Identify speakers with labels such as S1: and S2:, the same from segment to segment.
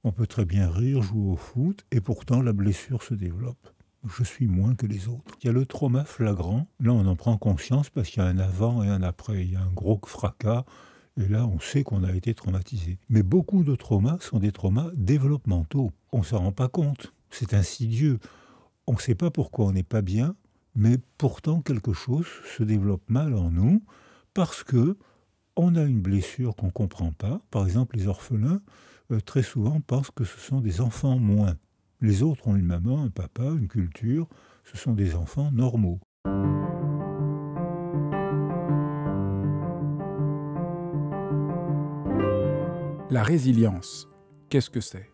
S1: On peut très bien rire, jouer au foot, et pourtant la blessure se développe. Je suis moins que les autres. Il y a le trauma flagrant. Là, on en prend conscience parce qu'il y a un avant et un après. Il y a un gros fracas, et là, on sait qu'on a été traumatisé. Mais beaucoup de traumas sont des traumas développementaux. On ne s'en rend pas compte. C'est insidieux. On ne sait pas pourquoi on n'est pas bien, mais pourtant quelque chose se développe mal en nous parce que on a une blessure qu'on ne comprend pas. Par exemple, les orphelins, très souvent, pensent que ce sont des enfants moins. Les autres ont une maman, un papa, une culture. Ce sont des enfants normaux.
S2: La résilience, qu'est-ce que c'est?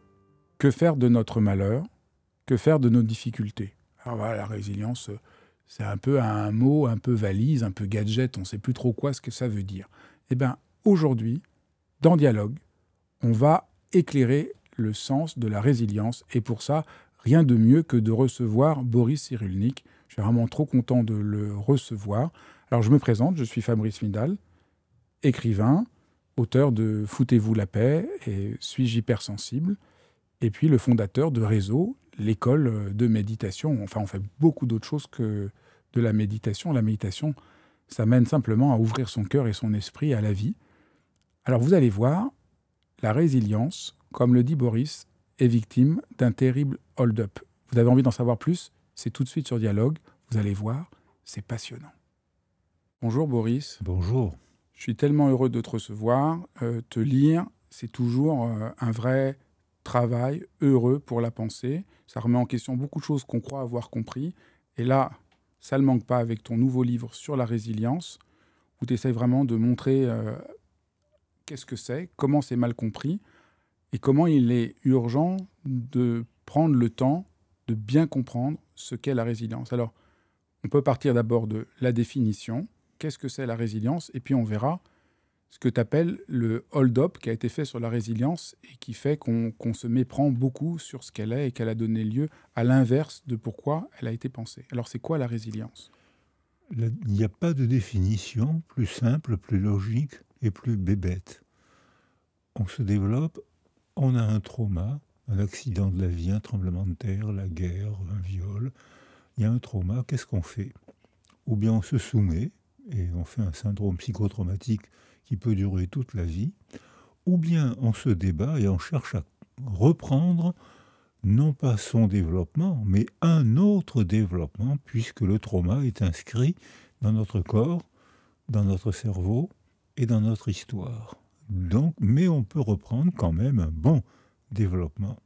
S2: Que faire de notre malheur? Que faire de nos difficultés? Alors voilà, la résilience, c'est un peu un mot, un peu valise, un peu gadget, on ne sait plus trop quoi ce que ça veut dire. Eh bien, aujourd'hui, dans Dialogue, on va éclairer le sens de la résilience. Et pour ça, rien de mieux que de recevoir Boris Cyrulnik. Je suis vraiment trop content de le recevoir. Alors, je me présente, je suis Fabrice Midal, écrivain, auteur de Foutez-vous la paix et Suis-je hypersensible, et puis le fondateur de Réseau, l'école de méditation. Enfin, on fait beaucoup d'autres choses que de la méditation. La méditation, ça mène simplement à ouvrir son cœur et son esprit à la vie. Alors, vous allez voir, la résilience, comme le dit Boris, est victime d'un terrible hold-up. Vous avez envie d'en savoir plus? C'est tout de suite sur Dialogue. Vous allez voir, c'est passionnant. Bonjour Boris.
S1: Bonjour.
S2: Je suis tellement heureux de te recevoir. Te lire, c'est toujours un vrai travail heureux pour la pensée. Ça remet en question beaucoup de choses qu'on croit avoir compris. Et là, ça ne manque pas avec ton nouveau livre sur la résilience, où tu essaies vraiment de montrer qu'est-ce que c'est, comment c'est mal compris, et comment il est urgent de prendre le temps de bien comprendre ce qu'est la résilience. Alors, on peut partir d'abord de la définition. Qu'est-ce que c'est la résilience? Et puis on verra ce que tu appelles le hold-up qui a été fait sur la résilience et qui fait qu'on se méprend beaucoup sur ce qu'elle est et qu'elle a donné lieu à l'inverse de pourquoi elle a été pensée. Alors c'est quoi la résilience?
S1: Il n'y a pas de définition plus simple, plus logique et plus bébête. On se développe, on a un trauma, un accident de la vie, un tremblement de terre, la guerre, un viol. Il y a un trauma, qu'est-ce qu'on fait? Ou bien on se soumet, et on fait un syndrome psychotraumatique qui peut durer toute la vie, ou bien on se débat et on cherche à reprendre non pas son développement, mais un autre développement, puisque le trauma est inscrit dans notre corps, dans notre cerveau et dans notre histoire. Donc, mais on peut reprendre quand même un bon développement.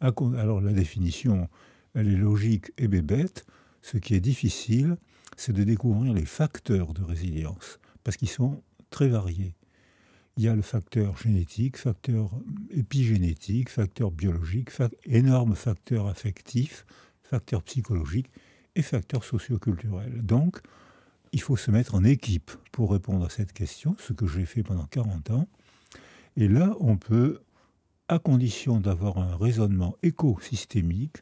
S1: Alors la définition, elle est logique et bébête. Ce qui est difficile, c'est de découvrir les facteurs de résilience, parce qu'ils sont très variés. Il y a le facteur génétique, facteur épigénétique, facteur biologique, énorme facteur affectif, facteur psychologique et facteur socioculturel. Donc, il faut se mettre en équipe pour répondre à cette question, ce que j'ai fait pendant 40 ans. Et là, on peut, à condition d'avoir un raisonnement écosystémique,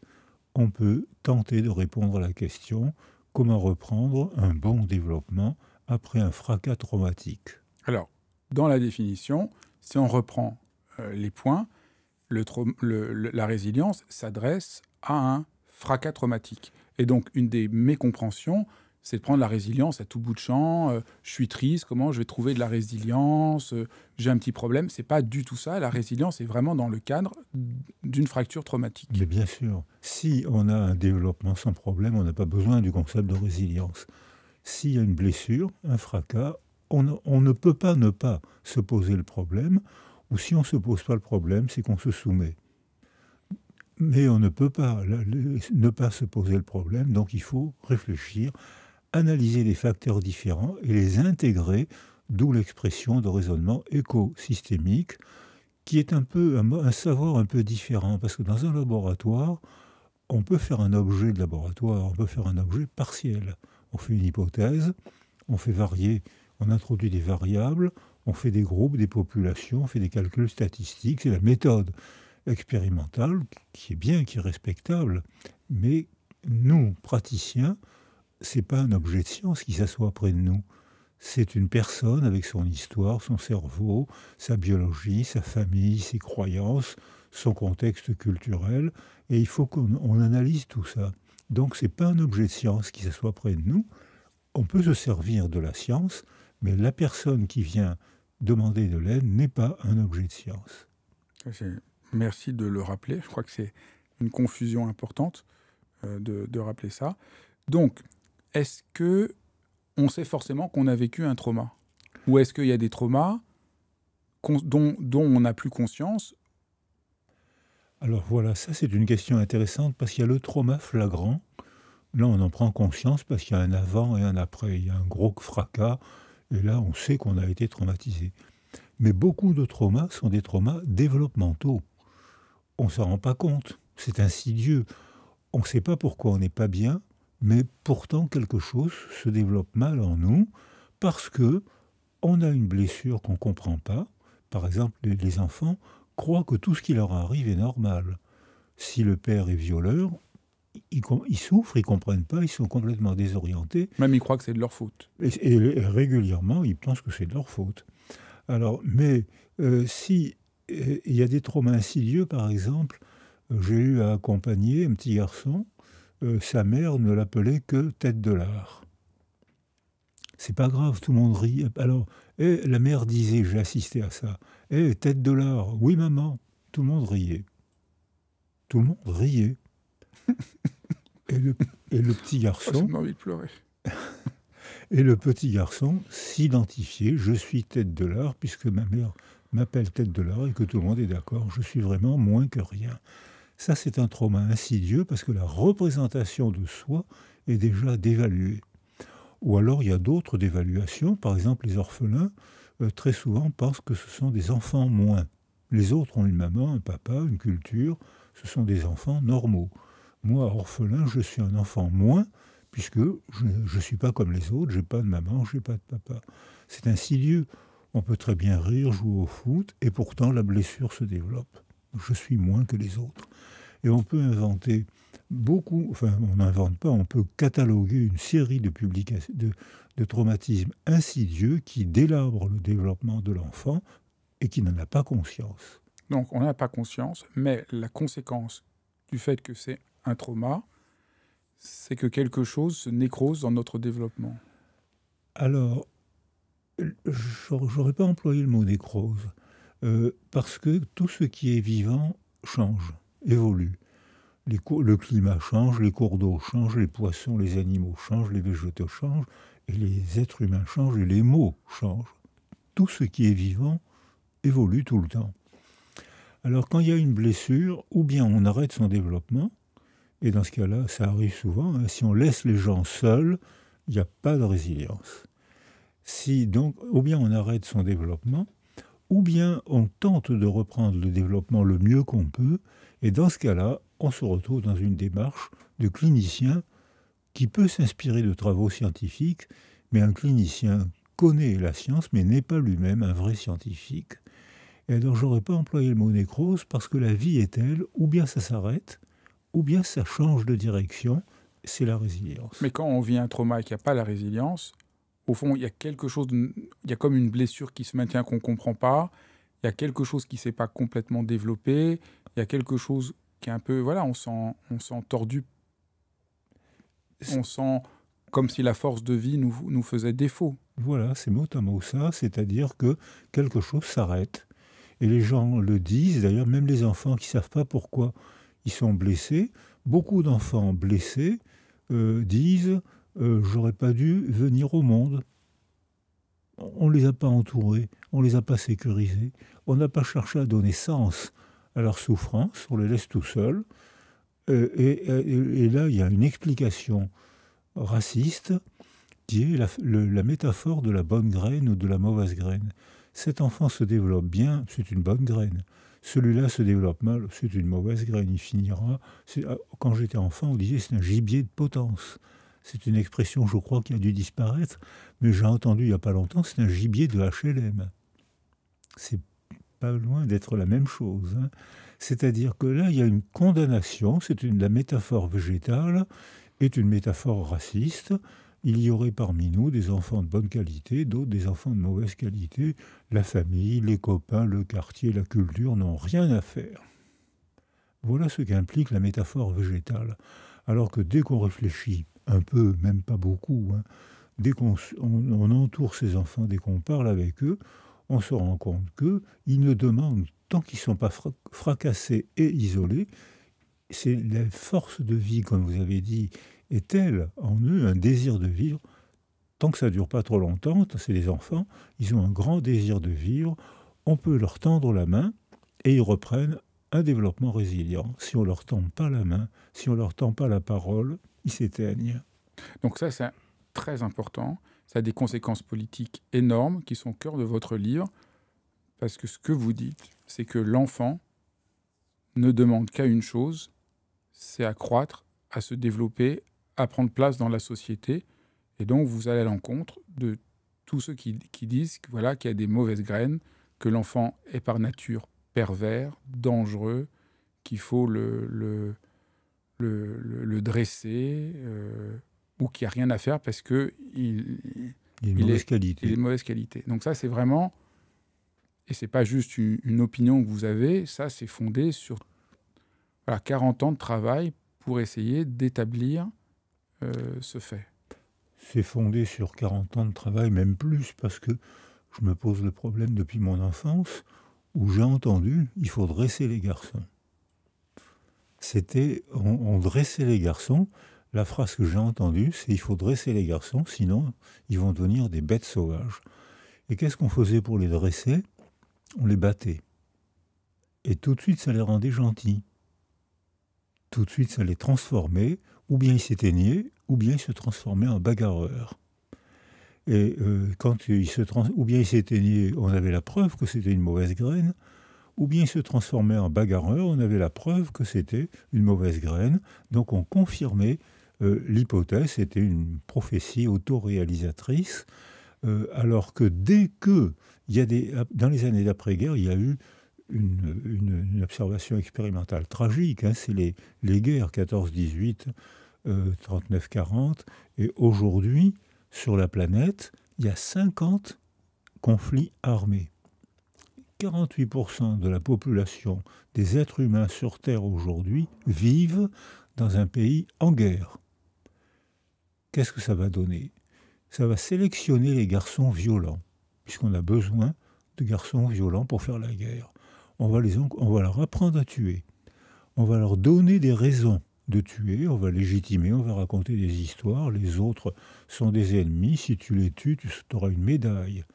S1: on peut tenter de répondre à la question « Comment reprendre un bon développement après un fracas traumatique ?»
S2: Alors, dans la définition, si on reprend les points, la résilience s'adresse à un fracas traumatique. Et donc, une des mécompréhensions, c'est de prendre la résilience à tout bout de champ. Je suis triste, comment je vais trouver de la résilience? J'ai un petit problème. C'est pas du tout ça. La résilience est vraiment dans le cadre d'une fracture traumatique.
S1: Mais bien sûr, si on a un développement sans problème, on n'a pas besoin du concept de résilience. S'il y a une blessure, un fracas, on ne peut pas ne pas se poser le problème, ou si on ne se pose pas le problème, c'est qu'on se soumet. Mais on ne peut pas ne pas se poser le problème, donc il faut réfléchir, analyser les facteurs différents et les intégrer, d'où l'expression de raisonnement écosystémique, qui est un savoir un peu différent, parce que dans un laboratoire, on peut faire un objet de laboratoire, on peut faire un objet partiel. On fait une hypothèse, on fait varier, on introduit des variables, on fait des groupes, des populations, on fait des calculs statistiques, c'est la méthode expérimentale qui est bien, qui est respectable, mais nous, praticiens, c'est pas un objet de science qui s'assoit près de nous. C'est une personne avec son histoire, son cerveau, sa biologie, sa famille, ses croyances, son contexte culturel, et il faut qu'on analyse tout ça. Donc ce n'est pas un objet de science qui s'assoit près de nous. On peut se servir de la science, mais la personne qui vient demander de l'aide n'est pas un objet de science.
S2: Merci de le rappeler. Je crois que c'est une confusion importante de rappeler ça. Donc, est-ce qu'on sait forcément qu'on a vécu un trauma? Ou est-ce qu'il y a des traumas dont on n'a plus conscience?
S1: Alors voilà, ça c'est une question intéressante parce qu'il y a le trauma flagrant. Là, on en prend conscience parce qu'il y a un avant et un après. Il y a un gros fracas et là, on sait qu'on a été traumatisé. Mais beaucoup de traumas sont des traumas développementaux. On ne s'en rend pas compte. C'est insidieux. On ne sait pas pourquoi on n'est pas bien, mais pourtant quelque chose se développe mal en nous parce que on a une blessure qu'on ne comprend pas. Par exemple, les enfants croient que tout ce qui leur arrive est normal. Si le père est violeur, ils souffrent, ils ne comprennent pas, ils sont complètement désorientés.
S2: Même ils croient que c'est de leur faute.
S1: Et régulièrement, ils pensent que c'est de leur faute. Alors, mais si il y a des traumas insidieux, par exemple, j'ai eu à accompagner un petit garçon, sa mère ne l'appelait que tête de lard. C'est pas grave, tout le monde rit. Alors, la mère disait, j'ai assisté à ça, tête de lard, oui maman, tout le monde riait. Tout le monde riait. Et le petit garçon...
S2: J'ai envie de pleurer.
S1: Et le petit garçon s'identifiait, je suis tête de lard, puisque ma mère m'appelle tête de lard et que tout le monde est d'accord, je suis vraiment moins que rien. Ça, c'est un trauma insidieux parce que la représentation de soi est déjà dévaluée. Ou alors, il y a d'autres dévaluations. Par exemple, les orphelins, très souvent, pensent que ce sont des enfants moins. Les autres ont une maman, un papa, une culture. Ce sont des enfants normaux. Moi, orphelin, je suis un enfant moins, puisque je ne suis pas comme les autres, je n'ai pas de maman, je n'ai pas de papa. C'est insidieux. On peut très bien rire, jouer au foot, et pourtant la blessure se développe. Je suis moins que les autres. Et on peut inventer beaucoup, enfin on n'invente pas, on peut cataloguer une série de traumatismes insidieux qui délabrent le développement de l'enfant et qui n'en a pas conscience.
S2: Donc on n'a pas conscience, mais la conséquence du fait que c'est un trauma, c'est que quelque chose se nécrose dans notre développement.
S1: Alors, j'aurais pas employé le mot nécrose, parce que tout ce qui est vivant change, évolue. Le climat change, les cours d'eau changent, les poissons, les animaux changent, les végétaux changent, et les êtres humains changent, et les mots changent. Tout ce qui est vivant évolue tout le temps. Alors quand il y a une blessure, ou bien on arrête son développement, et dans ce cas-là, ça arrive souvent, hein, si on laisse les gens seuls, il n'y a pas de résilience. Si donc, ou bien on arrête son développement, ou bien on tente de reprendre le développement le mieux qu'on peut, et dans ce cas-là, on se retrouve dans une démarche de clinicien qui peut s'inspirer de travaux scientifiques, mais un clinicien connaît la science, mais n'est pas lui-même un vrai scientifique. Et alors, je n'aurais pas employé le mot nécrose parce que la vie est telle, ou bien ça s'arrête, ou bien ça change de direction, c'est la résilience.
S2: Mais quand on vit un trauma et qu'il n'y a pas la résilience, au fond, il y a quelque chose, il y a comme une blessure qui se maintient qu'on ne comprend pas, il y a quelque chose qui ne s'est pas complètement développé, il y a quelque chose qui est un peu, voilà, on sent tordu, on sent comme si la force de vie nous faisait défaut.
S1: Voilà, c'est mot à mot ça, c'est-à-dire que quelque chose s'arrête. Et les gens le disent, d'ailleurs, même les enfants qui ne savent pas pourquoi ils sont blessés. Beaucoup d'enfants blessés disent « j'aurais pas dû venir au monde ». On ne les a pas entourés, on ne les a pas sécurisés, on n'a pas cherché à donner sens à leur souffrance, on les laisse tout seuls. Et là, il y a une explication raciste qui est la métaphore de la bonne graine ou de la mauvaise graine. Cet enfant se développe bien, c'est une bonne graine. Celui-là se développe mal, c'est une mauvaise graine, il finira. Quand j'étais enfant, on disait c'est un gibier de potence. C'est une expression, je crois, qui a dû disparaître, mais j'ai entendu il n'y a pas longtemps, c'est un gibier de HLM. C'est pas loin d'être la même chose. Hein. C'est-à-dire que là, il y a une condamnation, la métaphore végétale est une métaphore raciste. Il y aurait parmi nous des enfants de bonne qualité, d'autres des enfants de mauvaise qualité. La famille, les copains, le quartier, la culture n'ont rien à faire. Voilà ce qu'implique la métaphore végétale. Alors que dès qu'on réfléchit un peu, même pas beaucoup, hein, dès on entoure ces enfants, dès qu'on parle avec eux, on se rend compte qu'ils ne demandent, tant qu'ils ne sont pas fracassés et isolés, c'est la force de vie, comme vous avez dit, est telle en eux, un désir de vivre. Tant que ça ne dure pas trop longtemps, c'est les enfants, ils ont un grand désir de vivre, on peut leur tendre la main et ils reprennent un développement résilient. Si on ne leur tend pas la main, si on ne leur tend pas la parole, ils s'éteignent.
S2: Donc ça, c'est très important. Ça a des conséquences politiques énormes qui sont au cœur de votre livre, parce que ce que vous dites, c'est que l'enfant ne demande qu'à une chose, c'est à croître, à se développer, à prendre place dans la société. Et donc, vous allez à l'encontre de tous ceux qui disent que, voilà, qu'il y a des mauvaises graines, que l'enfant est par nature pervers, dangereux, qu'il faut le dresser, ou qu'il n'y a rien à faire parce qu'il
S1: Il est de mauvaise qualité.
S2: Il est de mauvaise qualité. Donc ça, c'est vraiment... Et ce n'est pas juste une opinion que vous avez, ça, c'est fondé sur 40 ans de travail pour essayer d'établir ce fait.
S1: C'est fondé sur 40 ans de travail, même plus, parce que je me pose le problème depuis mon enfance, où j'ai entendu « il faut dresser les garçons ». C'était « on dressait les garçons ». La phrase que j'ai entendue, c'est « il faut dresser les garçons, sinon ils vont devenir des bêtes sauvages ». Et qu'est-ce qu'on faisait pour les dresser? On les battait. Et tout de suite, ça les rendait gentils. Tout de suite, ça les transformait, ou bien ils s'éteignaient, ou bien ils se transformaient en bagarreurs. Et quand ou bien ils s'éteignaient, on avait la preuve que c'était une mauvaise graine, ou bien ils se transformaient en bagarreurs, on avait la preuve que c'était une mauvaise graine. Donc on confirmait l'hypothèse, c'était une prophétie autoréalisatrice, alors que dès que, dans les années d'après-guerre, il y a eu une observation expérimentale tragique, hein, c'est les guerres 14-18, 39-40, et aujourd'hui, sur la planète, il y a 50 conflits armés. 48% de la population des êtres humains sur Terre aujourd'hui vivent dans un pays en guerre. Qu'est-ce que ça va donner? Ça va sélectionner les garçons violents, puisqu'on a besoin de garçons violents pour faire la guerre. On va leur apprendre à tuer. On va leur donner des raisons de tuer, on va légitimer, on va raconter des histoires. Les autres sont des ennemis. Si tu les tues, tu auras une médaille.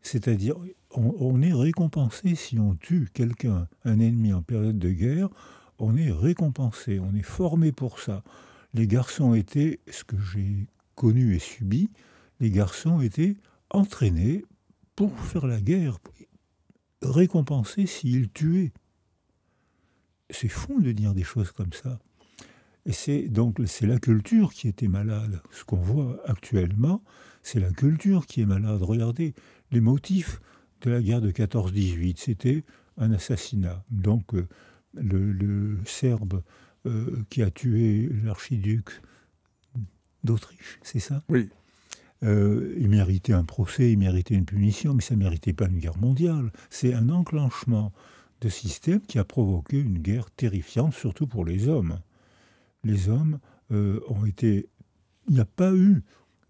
S1: C'est-à-dire, on est récompensé si on tue quelqu'un, un ennemi en période de guerre. On est récompensé, on est formé pour ça. Les garçons étaient, ce que j'ai connu et subi, les garçons étaient entraînés pour faire la guerre, récompensés s'ils tuaient. C'est fou de dire des choses comme ça. Et c'est la culture qui était malade. Ce qu'on voit actuellement, c'est la culture qui est malade. Regardez, les motifs de la guerre de 14-18, c'était un assassinat. Donc le Serbe qui a tué l'archiduc d'Autriche, c'est ça?
S2: Oui.
S1: Il méritait un procès, il méritait une punition, mais ça ne méritait pas une guerre mondiale. C'est un enclenchement de système qui a provoqué une guerre terrifiante, surtout pour les hommes. Les hommes ont été... Il n'y a pas eu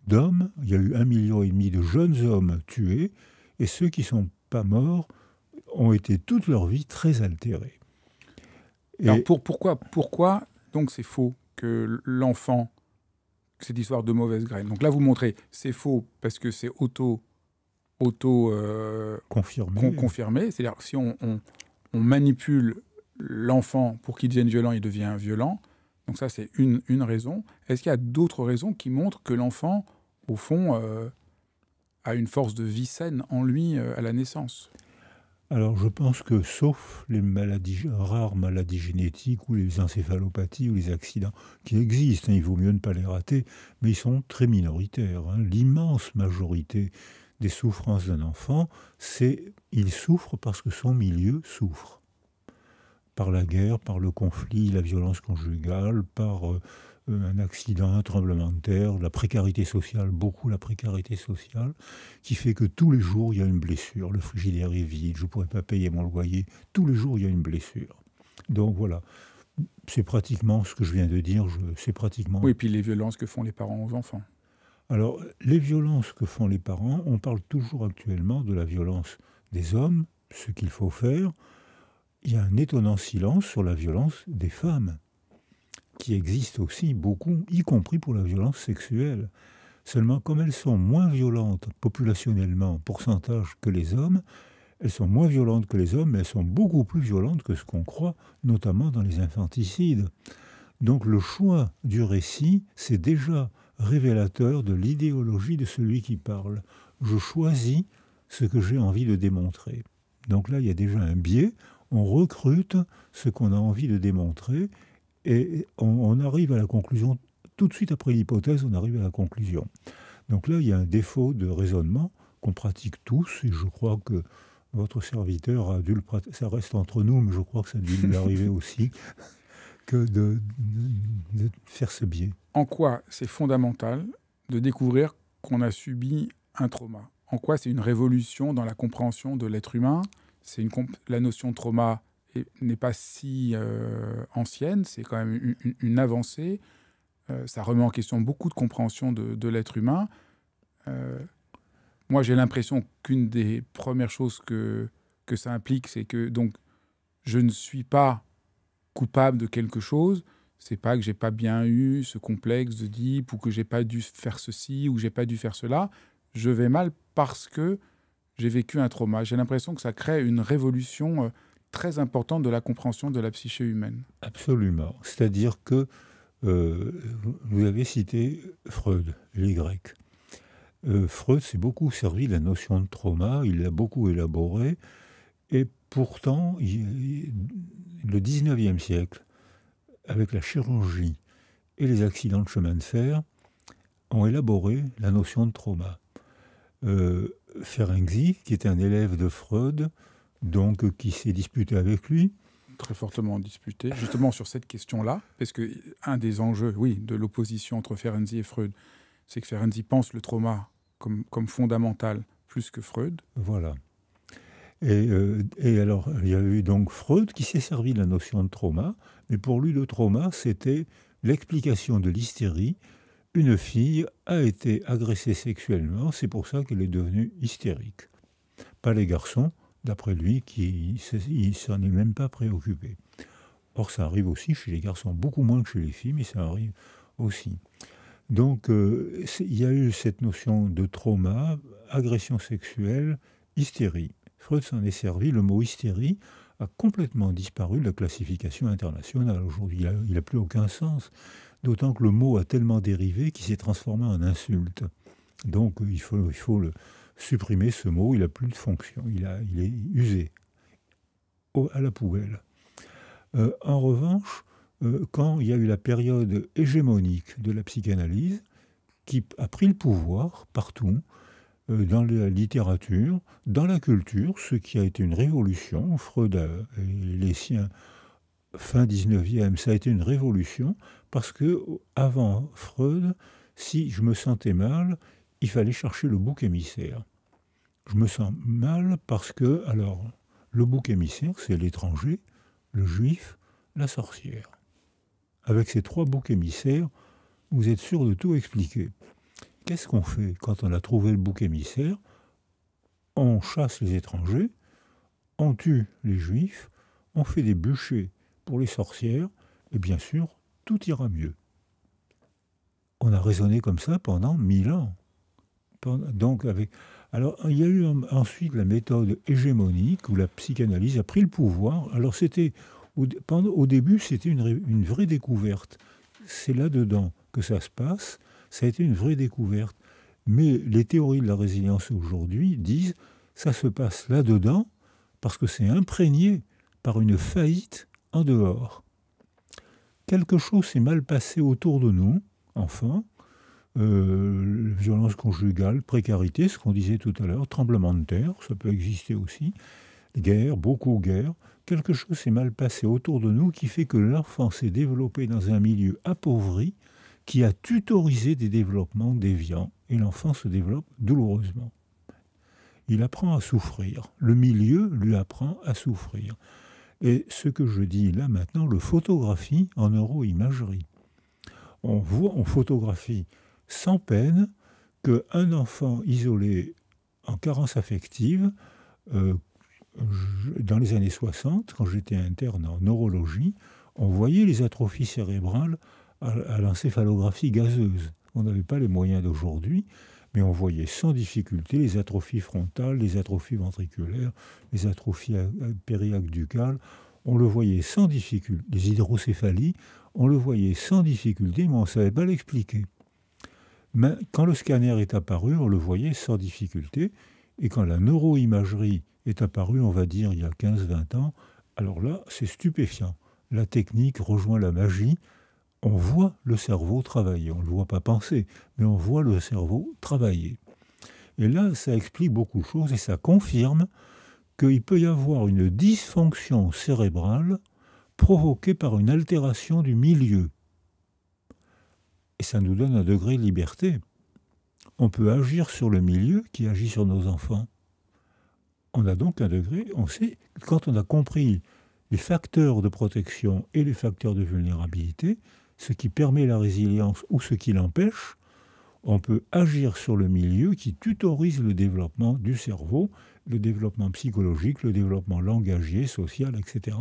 S1: d'hommes, il y a eu 1,5 million de jeunes hommes tués, et ceux qui ne sont pas morts ont été toute leur vie très altérés.
S2: Alors pourquoi donc c'est faux que l'enfant, cette histoire de mauvaise graine? Donc là, vous montrez, c'est faux parce que c'est confirmé. C'est-à-dire que si on manipule l'enfant pour qu'il devienne violent, il devient violent. Donc ça, c'est une raison. Est-ce qu'il y a d'autres raisons qui montrent que l'enfant, au fond, a une force de vie saine en lui à la naissance?
S1: Alors je pense que, sauf les rares maladies génétiques ou les encéphalopathies ou les accidents qui existent, il vaut mieux ne pas les rater, mais ils sont très minoritaires. L'immense majorité des souffrances d'un enfant, il souffre parce que son milieu souffre. Par la guerre, par le conflit, la violence conjugale, par un accident, un tremblement de terre, la précarité sociale, beaucoup la précarité sociale, qui fait que tous les jours, il y a une blessure. Le frigidaire est vide, je ne pourrais pas payer mon loyer. Tous les jours, il y a une blessure. Donc voilà, c'est pratiquement ce que je viens de dire, c'est pratiquement...
S2: Oui, et puis les violences que font les parents aux enfants.
S1: Alors, les violences que font les parents, on parle toujours actuellement de la violence des hommes, ce qu'il faut faire. Il y a un étonnant silence sur la violence des femmes, qui existe aussi beaucoup, y compris pour la violence sexuelle. Seulement, comme elles sont moins violentes populationnellement, en pourcentage, que les hommes, elles sont moins violentes que les hommes, mais elles sont beaucoup plus violentes que ce qu'on croit, notamment dans les infanticides. Donc le choix du récit, c'est déjà révélateur de l'idéologie de celui qui parle. Je choisis ce que j'ai envie de démontrer. Donc là, il y a déjà un biais. On recrute ce qu'on a envie de démontrer et on arrive à la conclusion. Tout de suite après l'hypothèse, on arrive à la conclusion. Donc là, il y a un défaut de raisonnement qu'on pratique tous, et je crois que votre serviteur a dû le pratiquer. Ça reste entre nous, mais je crois que ça a dû lui arriver aussi, que de faire ce biais.
S2: En quoi c'est fondamental de découvrir qu'on a subi un trauma? En quoi c'est une révolution dans la compréhension de l'être humain? La notion de trauma n'est pas si ancienne, c'est quand même une avancée. Ça remet en question beaucoup de compréhension de l'être humain. Moi, j'ai l'impression qu'une des premières choses que ça implique, c'est que donc, je ne suis pas coupable de quelque chose. C'est pas que j'ai pas bien eu ce complexe d'Oedipe ou que j'ai pas dû faire ceci ou j'ai pas dû faire cela. Je vais mal parce que j'ai vécu un trauma. J'ai l'impression que ça crée une révolution très importante de la compréhension de la psyché humaine.
S1: Absolument. C'est-à-dire que vous avez cité Freud, les Grecs. Freud s'est beaucoup servi de la notion de trauma, il l'a beaucoup élaboré, et pourtant, le 19e siècle, avec la chirurgie et les accidents de chemin de fer, ont élaboré la notion de trauma. Ferenczi, qui était un élève de Freud, donc qui s'est disputé avec lui.
S2: Très fortement disputé, justement sur cette question-là, parce qu'un des enjeux, oui, de l'opposition entre Ferenczi et Freud, c'est que Ferenczi pense le trauma comme fondamental plus que Freud.
S1: Voilà. Et alors, il y a eu donc Freud qui s'est servi de la notion de trauma, mais pour lui, le trauma, c'était l'explication de l'hystérie. Une fille a été agressée sexuellement, c'est pour ça qu'elle est devenue hystérique. Pas les garçons, d'après lui, qui ne s'en est même pas préoccupé. Or, ça arrive aussi chez les garçons, beaucoup moins que chez les filles, mais ça arrive aussi. Donc, il y a eu cette notion de trauma, agression sexuelle, hystérie. Freud s'en est servi. Le mot hystérie a complètement disparu de la classification internationale. Aujourd'hui, il n'a plus aucun sens. D'autant que le mot a tellement dérivé qu'il s'est transformé en insulte. Donc, il faut supprimer ce mot. Il n'a plus de fonction. Il est usé à la poubelle. En revanche, quand il y a eu la période hégémonique de la psychanalyse, qui a pris le pouvoir partout, dans la littérature, dans la culture, ce qui a été une révolution, Freud et les siens, fin 19e, ça a été une révolution, parce que avant Freud, si je me sentais mal, il fallait chercher le bouc émissaire. Je me sens mal parce que, alors, le bouc émissaire, c'est l'étranger, le juif, la sorcière. Avec ces trois boucs émissaires, vous êtes sûr de tout expliquer. Qu'est-ce qu'on fait quand on a trouvé le bouc émissaire? On chasse les étrangers, on tue les juifs, on fait des bûchers pour les sorcières, et bien sûr, tout ira mieux. On a raisonné comme ça pendant 1000 ans. Alors, il y a eu ensuite la méthode hégémonique où la psychanalyse a pris le pouvoir. Alors, au début, c'était une vraie découverte. C'est là-dedans que ça se passe. Ça a été une vraie découverte. Mais les théories de la résilience aujourd'hui disent ça se passe là-dedans parce que c'est imprégné par une faillite en dehors. Quelque chose s'est mal passé autour de nous, enfants. Violence conjugale, précarité, ce qu'on disait tout à l'heure, tremblement de terre, ça peut exister aussi, guerre, beaucoup guerre. Quelque chose s'est mal passé autour de nous qui fait que l'enfant s'est développé dans un milieu appauvri qui a tutorisé des développements déviants et l'enfant se développe douloureusement. Il apprend à souffrir. Le milieu lui apprend à souffrir. Et ce que je dis là maintenant, le photographie en neuroimagerie. On photographie sans peine qu'un enfant isolé en carence affective, dans les années 60, quand j'étais interne en neurologie, on voyait les atrophies cérébrales à l'encéphalographie gazeuse. On n'avait pas les moyens d'aujourd'hui, mais on voyait sans difficulté les atrophies frontales, les atrophies ventriculaires, les atrophies périaqueducales. On le voyait sans difficulté. Les hydrocéphalies, on le voyait sans difficulté, mais on ne savait pas l'expliquer. Mais quand le scanner est apparu, on le voyait sans difficulté. Et quand la neuroimagerie est apparue, on va dire il y a 15-20 ans, alors là, c'est stupéfiant. La technique rejoint la magie. On voit le cerveau travailler. On ne le voit pas penser, mais on voit le cerveau travailler. Et là, ça explique beaucoup de choses et ça confirme qu'il peut y avoir une dysfonction cérébrale provoquée par une altération du milieu. Et ça nous donne un degré de liberté. On peut agir sur le milieu qui agit sur nos enfants. On a donc un degré, on sait, quand on a compris les facteurs de protection et les facteurs de vulnérabilité, ce qui permet la résilience ou ce qui l'empêche, on peut agir sur le milieu qui tutorise le développement du cerveau, le développement psychologique, le développement langagier, social, etc.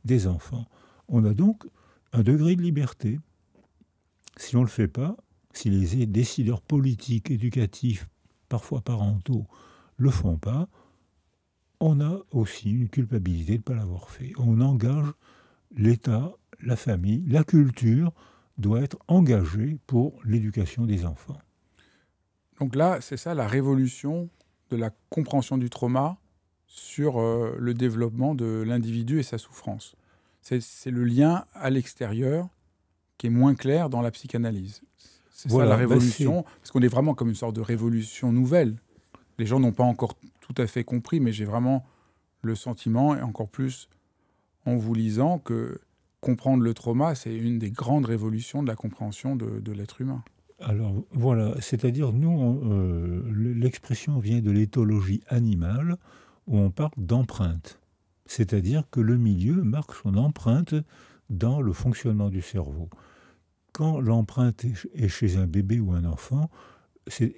S1: des enfants. On a donc un degré de liberté. Si on ne le fait pas, si les décideurs politiques, éducatifs, parfois parentaux, ne le font pas, on a aussi une culpabilité de ne pas l'avoir fait. On engage l'État, la famille, la culture doit être engagée pour l'éducation des enfants.
S2: Donc là, c'est ça la révolution de la compréhension du trauma sur le développement de l'individu et sa souffrance. C'est le lien à l'extérieur qui est moins clair dans la psychanalyse. C'est voilà, ça la révolution, parce qu'on est vraiment comme une sorte de révolution nouvelle. Les gens n'ont pas encore tout à fait compris, mais j'ai vraiment le sentiment, et encore plus en vous lisant, que comprendre le trauma, c'est une des grandes révolutions de la compréhension de l'être humain.
S1: Alors voilà, c'est-à-dire nous, l'expression vient de l'éthologie animale, où on parle d'empreinte. C'est-à-dire que le milieu marque son empreinte dans le fonctionnement du cerveau. Quand l'empreinte est chez un bébé ou un enfant,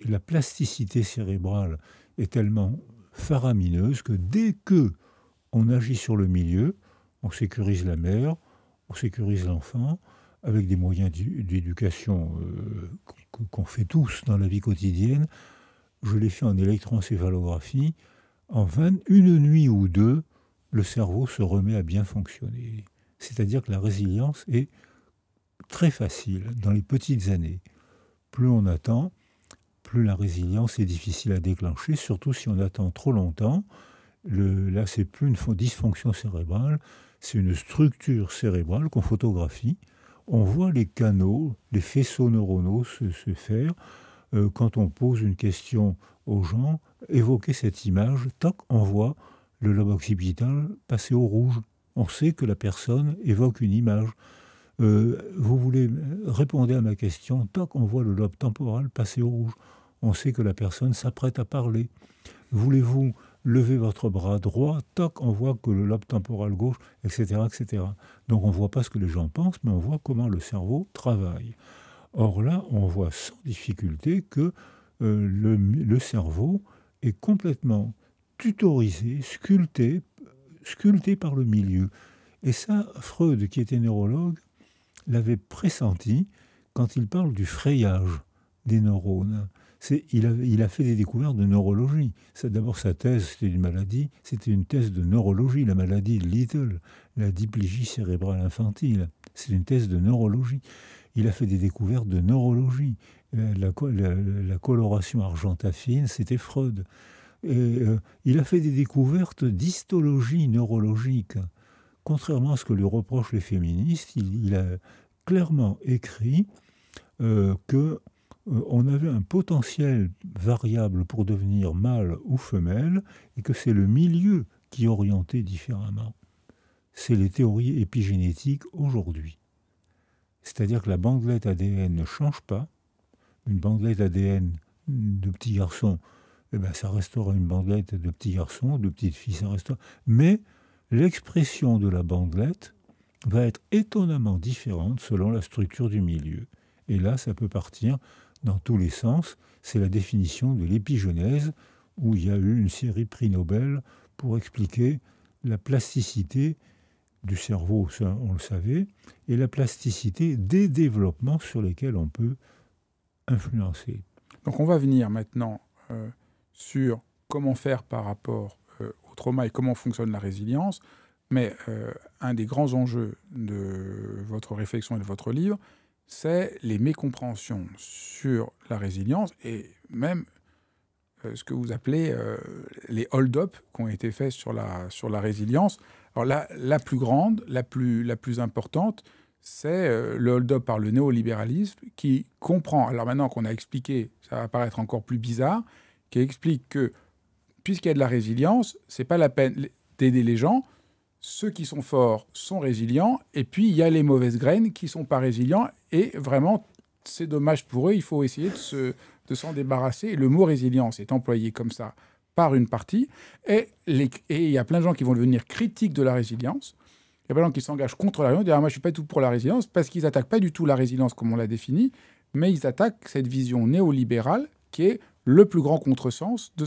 S1: la plasticité cérébrale est tellement faramineuse que dès que on agit sur le milieu, on sécurise la mère, on sécurise l'enfant, avec des moyens d'éducation qu'on fait tous dans la vie quotidienne. Je l'ai fait en électroencéphalographie. En une nuit ou deux, le cerveau se remet à bien fonctionner. C'est-à-dire que la résilience est très facile dans les petites années. Plus on attend, plus la résilience est difficile à déclencher, surtout si on attend trop longtemps. Là, c'est plus une dysfonction cérébrale, c'est une structure cérébrale qu'on photographie. On voit les canaux, les faisceaux neuronaux se faire. Quand on pose une question aux gens, évoquer cette image, toc, on voit le lobe occipital passer au rouge. On sait que la personne évoque une image. Vous voulez répondre à ma question, toc, on voit le lobe temporal passer au rouge. On sait que la personne s'apprête à parler. Voulez-vous lever votre bras droit, toc, on voit que le lobe temporal gauche, etc., etc. Donc on ne voit pas ce que les gens pensent, mais on voit comment le cerveau travaille. Or là, on voit sans difficulté que le cerveau est complètement tutorisé, sculpté par le milieu. Et ça, Freud, qui était neurologue, l'avait pressenti quand il parle du frayage des neurones. Il a fait des découvertes de neurologie. D'abord, sa thèse, c'était une maladie, c'était une thèse de neurologie, la maladie de Little, la diplégie cérébrale infantile. C'est une thèse de neurologie. Il a fait des découvertes de neurologie. La coloration argentafine, c'était Freud. Il a fait des découvertes d'histologie neurologique. Contrairement à ce que lui reprochent les féministes, il a clairement écrit qu'on avait un potentiel variable pour devenir mâle ou femelle et que c'est le milieu qui orientait différemment. C'est les théories épigénétiques aujourd'hui. C'est-à-dire que la bandelette ADN ne change pas. Une bandelette ADN de petit garçon, ça restera une bandelette de petit garçon, de petite fille, ça restera. Mais l'expression de la bandelette va être étonnamment différente selon la structure du milieu. Et là, ça peut partir dans tous les sens. C'est la définition de l'épigenèse, où il y a eu une série prix Nobel pour expliquer la plasticité du cerveau, ça on le savait, et la plasticité des développements sur lesquels on peut influencer.
S2: Donc on va venir maintenant sur comment faire par rapport au trauma et comment fonctionne la résilience. Mais un des grands enjeux de votre réflexion et de votre livre, c'est les mécompréhensions sur la résilience et même ce que vous appelez les hold-up qui ont été faits sur la résilience. Alors la plus grande, la plus importante, c'est le hold-up par le néolibéralisme qui comprend, alors maintenant qu'on a expliqué, ça va paraître encore plus bizarre, qui explique que puisqu'il y a de la résilience, c'est pas la peine d'aider les gens. Ceux qui sont forts sont résilients, et puis il y a les mauvaises graines qui ne sont pas résilients, et vraiment, c'est dommage pour eux, il faut essayer de s'en débarrasser. Et le mot résilience est employé comme ça par une partie, et il y a plein de gens qui vont devenir critiques de la résilience. Il y a plein de gens qui s'engagent contre la résilience, disent « moi je ne suis pas du tout pour la résilience », parce qu'ils n'attaquent pas du tout la résilience comme on l'a définie, mais ils attaquent cette vision néolibérale qui est le plus grand contresens de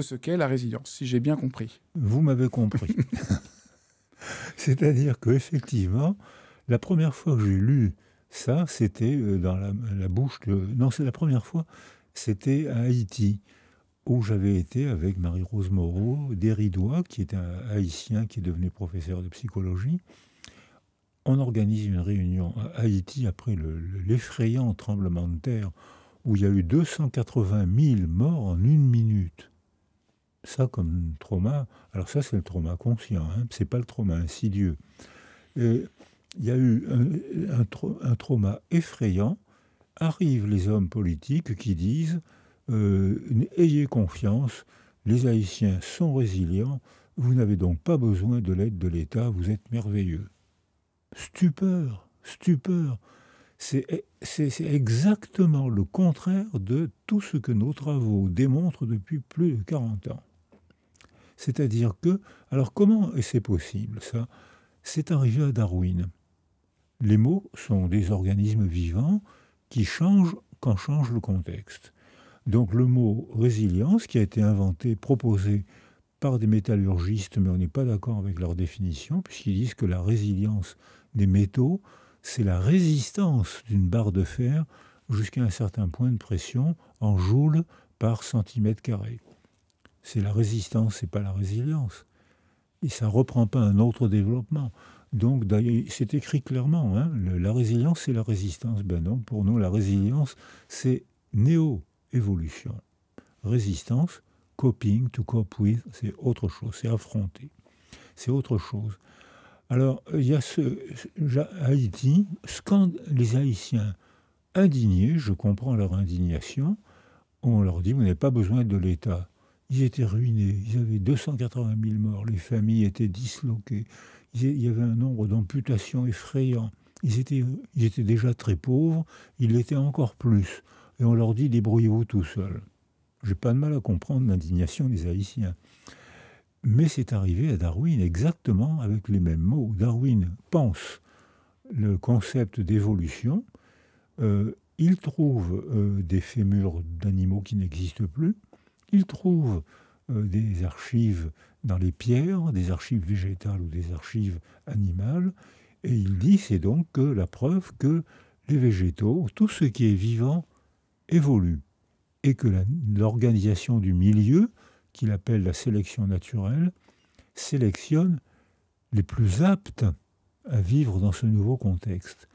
S2: ce qu'est la résilience, si j'ai bien compris.
S1: Vous m'avez compris. C'est-à-dire qu'effectivement, la première fois que j'ai lu ça, c'était dans la bouche de... Non, c'est la première fois, c'était à Haïti, où j'avais été avec Marie-Rose Moreau, Déridois, qui est un Haïtien qui est devenu professeur de psychologie. On organise une réunion à Haïti après l'effrayant tremblement de terre, où il y a eu 280 000 morts en 1 minute. Ça, comme trauma, alors ça, c'est le trauma conscient, hein, c'est pas le trauma insidieux. Et il y a eu un trauma effrayant. Arrivent les hommes politiques qui disent ayez confiance, les Haïtiens sont résilients, vous n'avez donc pas besoin de l'aide de l'État, vous êtes merveilleux. Stupeur, stupeur. C'est exactement le contraire de tout ce que nos travaux démontrent depuis plus de 40 ans. C'est-à-dire que, alors comment est-ce possible ça? C'est arrivé à Darwin. Les mots sont des organismes vivants qui changent quand change le contexte. Donc le mot résilience, qui a été inventé, proposé par des métallurgistes, mais on n'est pas d'accord avec leur définition, puisqu'ils disent que la résilience des métaux, c'est la résistance d'une barre de fer jusqu'à un certain point de pression en joules par centimètre carré. C'est la résistance, c'est pas la résilience. Et ça ne reprend pas un autre développement. Donc, c'est écrit clairement, hein, la résilience, c'est la résistance. Ben non, pour nous, la résilience, c'est néo-évolution. Résistance, coping, to cope with, c'est autre chose, c'est affronter. C'est autre chose. Alors, il y a Haïti, les Haïtiens indignés, je comprends leur indignation, on leur dit, vous n'avez pas besoin de l'État. Ils étaient ruinés, ils avaient 280 000 morts, les familles étaient disloquées, il y avait un nombre d'amputations effrayant. Ils étaient déjà très pauvres, ils l'étaient encore plus. Et on leur dit, débrouillez-vous tout seuls. Je n'ai pas de mal à comprendre l'indignation des Haïtiens. Mais c'est arrivé à Darwin exactement avec les mêmes mots. Darwin pense le concept d'évolution, il trouve des fémurs d'animaux qui n'existent plus, il trouve des archives dans les pierres, des archives végétales ou des archives animales, et il dit, c'est donc que la preuve que les végétaux, tout ce qui est vivant, évolue, et que l'organisation du milieu, qu'il appelle la sélection naturelle, sélectionne les plus aptes à vivre dans ce nouveau contexte.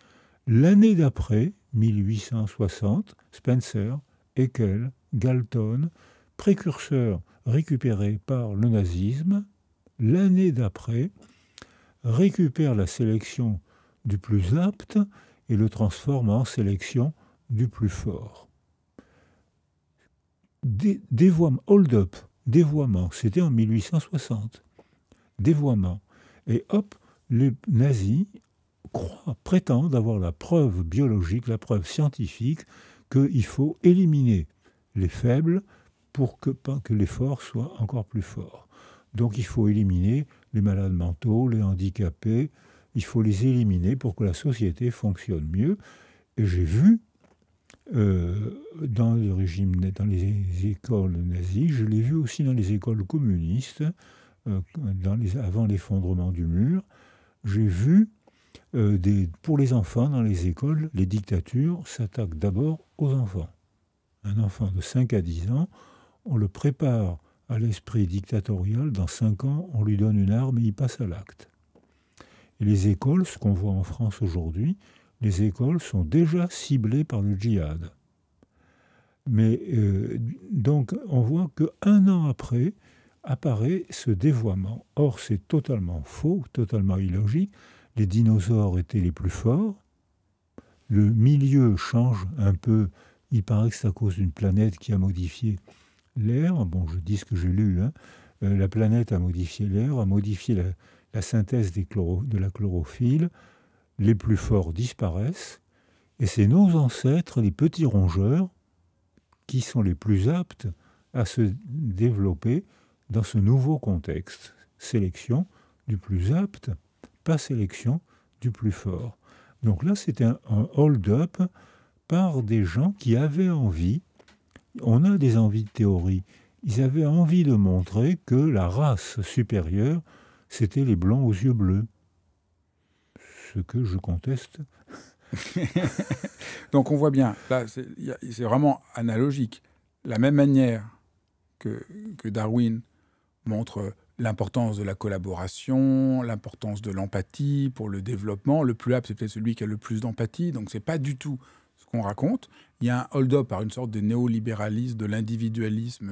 S1: L'année d'après, 1860, Spencer, Haeckel, Galton, précurseurs récupérés par le nazisme, l'année d'après, récupère la sélection du plus apte et le transforme en sélection du plus fort. Dévoiement, hold-up, dévoiement, c'était en 1860. Dévoiement. Et hop, les nazis prétendent avoir la preuve biologique, la preuve scientifique qu'il faut éliminer les faibles pour que les forts soient encore plus forts. Donc il faut éliminer les malades mentaux, les handicapés, il faut les éliminer pour que la société fonctionne mieux. Et j'ai vu dans le régime, dans les écoles nazies, je l'ai vu aussi dans les écoles communistes, avant l'effondrement du mur, j'ai vu pour les enfants dans les écoles, les dictatures s'attaquent d'abord aux enfants. Un enfant de 5 à 10 ans, on le prépare à l'esprit dictatorial. Dans 5 ans, on lui donne une arme et il passe à l'acte. Et les écoles, ce qu'on voit en France aujourd'hui, les écoles sont déjà ciblées par le djihad. Mais donc, on voit qu'un an après, apparaît ce dévoiement. Or, c'est totalement faux, totalement illogique. Les dinosaures étaient les plus forts. Le milieu change un peu. Il paraît que c'est à cause d'une planète qui a modifié l'air. Bon, je dis ce que j'ai lu. La planète a modifié l'air, a modifié la synthèse de la chlorophylle. Les plus forts disparaissent. Et c'est nos ancêtres, les petits rongeurs, qui sont les plus aptes à se développer dans ce nouveau contexte. Sélection du plus apte, pas sélection du plus fort. Donc là, c'était un hold-up par des gens qui avaient envie, on a des envies de théorie, ils avaient envie de montrer que la race supérieure, c'était les blancs aux yeux bleus. Ce que je conteste.
S2: Donc on voit bien, là c'est vraiment analogique. La même manière que Darwin montre l'importance de la collaboration, l'importance de l'empathie pour le développement. Le plus apte, c'est peut-être celui qui a le plus d'empathie, donc c'est pas du tout ce qu'on raconte. Il y a un hold-up par une sorte de néolibéralisme, de l'individualisme,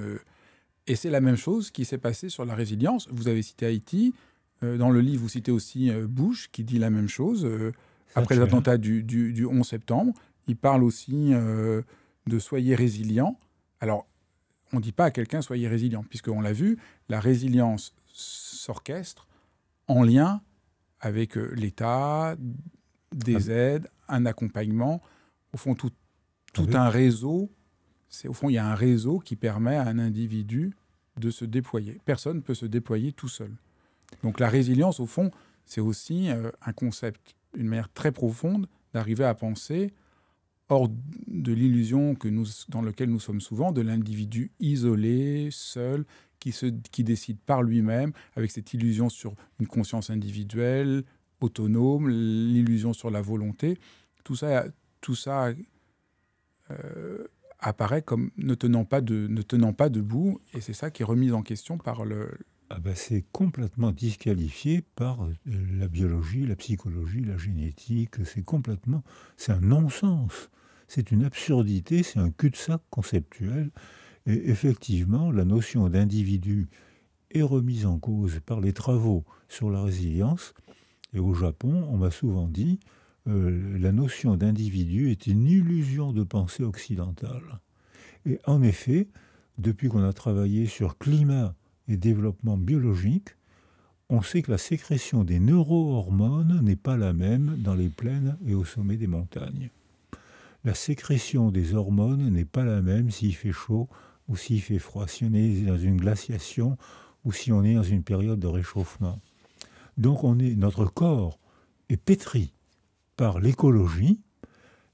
S2: et c'est la même chose qui s'est passée sur la résilience. Vous avez cité Haïti, dans le livre vous citez aussi Bush qui dit la même chose, après les attentats du 11 septembre. Il parle aussi de « soyez résilients ». Alors, on ne dit pas à quelqu'un « soyez résilient », puisqu'on l'a vu, la résilience s'orchestre en lien avec l'État, des aides, un accompagnement, au fond tout un réseau. Au fond, il y a un réseau qui permet à un individu de se déployer. Personne ne peut se déployer tout seul. Donc la résilience, au fond, c'est aussi un concept, une manière très profonde d'arriver à penser hors de l'illusion dans laquelle nous sommes souvent, de l'individu isolé, seul, qui décide par lui-même, avec cette illusion sur une conscience individuelle, autonome, l'illusion sur la volonté. Tout ça apparaît comme ne tenant pas debout, et c'est ça qui est remis en question par le...
S1: C'est complètement disqualifié par la biologie, la psychologie, la génétique. C'est un non-sens. C'est une absurdité, c'est un cul-de-sac conceptuel. Et effectivement, la notion d'individu est remise en cause par les travaux sur la résilience. Et au Japon, on m'a souvent dit la notion d'individu est une illusion de pensée occidentale. Et en effet, depuis qu'on a travaillé sur climat et développement biologique, on sait que la sécrétion des neurohormones n'est pas la même dans les plaines et au sommet des montagnes. La sécrétion des hormones n'est pas la même s'il fait chaud ou s'il fait froid, si on est dans une glaciation ou si on est dans une période de réchauffement. Donc notre corps est pétri par l'écologie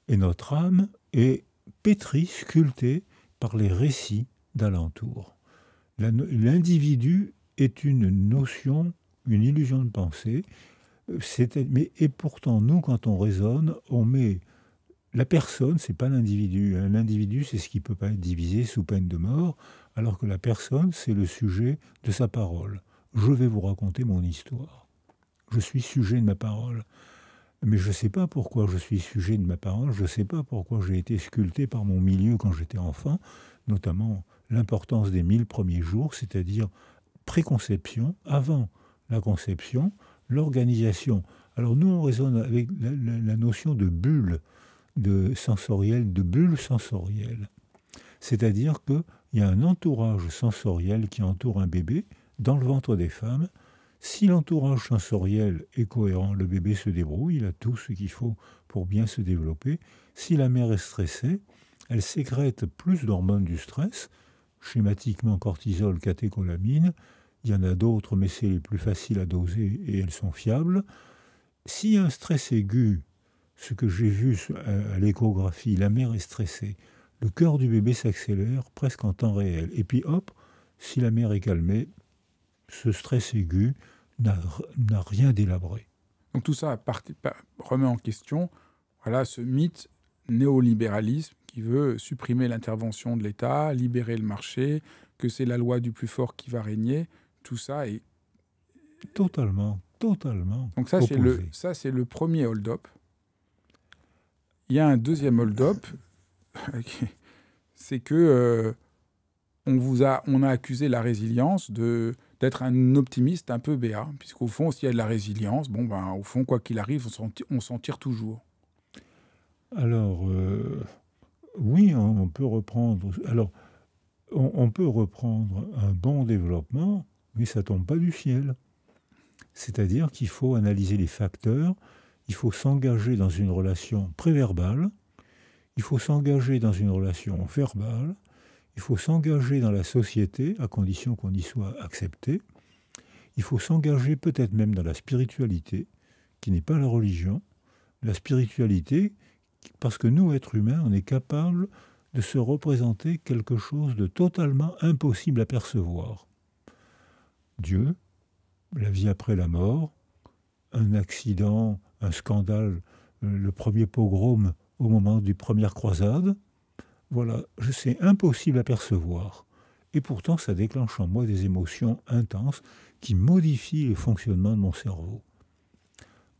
S1: et notre âme est pétrie, sculptée par les récits d'alentour. L'individu est une notion, une illusion de pensée, et pourtant, nous, quand on raisonne, on met la personne, c'est pas l'individu. L'individu, c'est ce qui ne peut pas être divisé sous peine de mort, alors que la personne, c'est le sujet de sa parole. Je vais vous raconter mon histoire. Je suis sujet de ma parole. Mais je ne sais pas pourquoi je suis sujet de ma parole, je ne sais pas pourquoi j'ai été sculpté par mon milieu quand j'étais enfant, notamment l'importance des 1000 premiers jours, c'est-à-dire préconception, avant la conception, l'organisation. Alors nous, on raisonne avec la notion de bulle sensorielle, de bulle sensorielle. C'est-à-dire qu'il y a un entourage sensoriel qui entoure un bébé dans le ventre des femmes. Si l'entourage sensoriel est cohérent, le bébé se débrouille, il a tout ce qu'il faut pour bien se développer. Si la mère est stressée, elle sécrète plus d'hormones du stress, schématiquement cortisol, catécholamine, Il y en a d'autres, mais c'est les plus faciles à doser et elles sont fiables. S'il y a un stress aigu, ce que j'ai vu à l'échographie, la mère est stressée, le cœur du bébé s'accélère presque en temps réel. Et puis hop, si la mère est calmée, ce stress aigu n'a rien délabré.
S2: Donc tout ça remet en question voilà, ce mythe néolibéralisme qui veut supprimer l'intervention de l'État, libérer le marché, que c'est la loi du plus fort qui va régner. Tout ça est...
S1: Totalement.
S2: Donc ça, c'est le premier hold-up. Il y a un deuxième hold-up, c'est que on a accusé la résilience d'être un optimiste un peu béat, puisqu'au fond, s'il y a de la résilience, au fond, quoi qu'il arrive, on s'en tire toujours.
S1: Alors, oui, on peut reprendre. Alors, on peut reprendre un bon développement, mais ça tombe pas du ciel. C'est-à-dire qu'il faut analyser les facteurs, il faut s'engager dans une relation préverbale, il faut s'engager dans une relation verbale, il faut s'engager dans la société, à condition qu'on y soit accepté, il faut s'engager peut-être même dans la spiritualité, qui n'est pas la religion, la spiritualité, parce que nous, êtres humains, on est capable de se représenter quelque chose de totalement impossible à percevoir. Dieu, la vie après la mort, un accident, un scandale, le premier pogrom au moment des premières croisades, voilà, c'est impossible à percevoir. Et pourtant, ça déclenche en moi des émotions intenses qui modifient le fonctionnement de mon cerveau.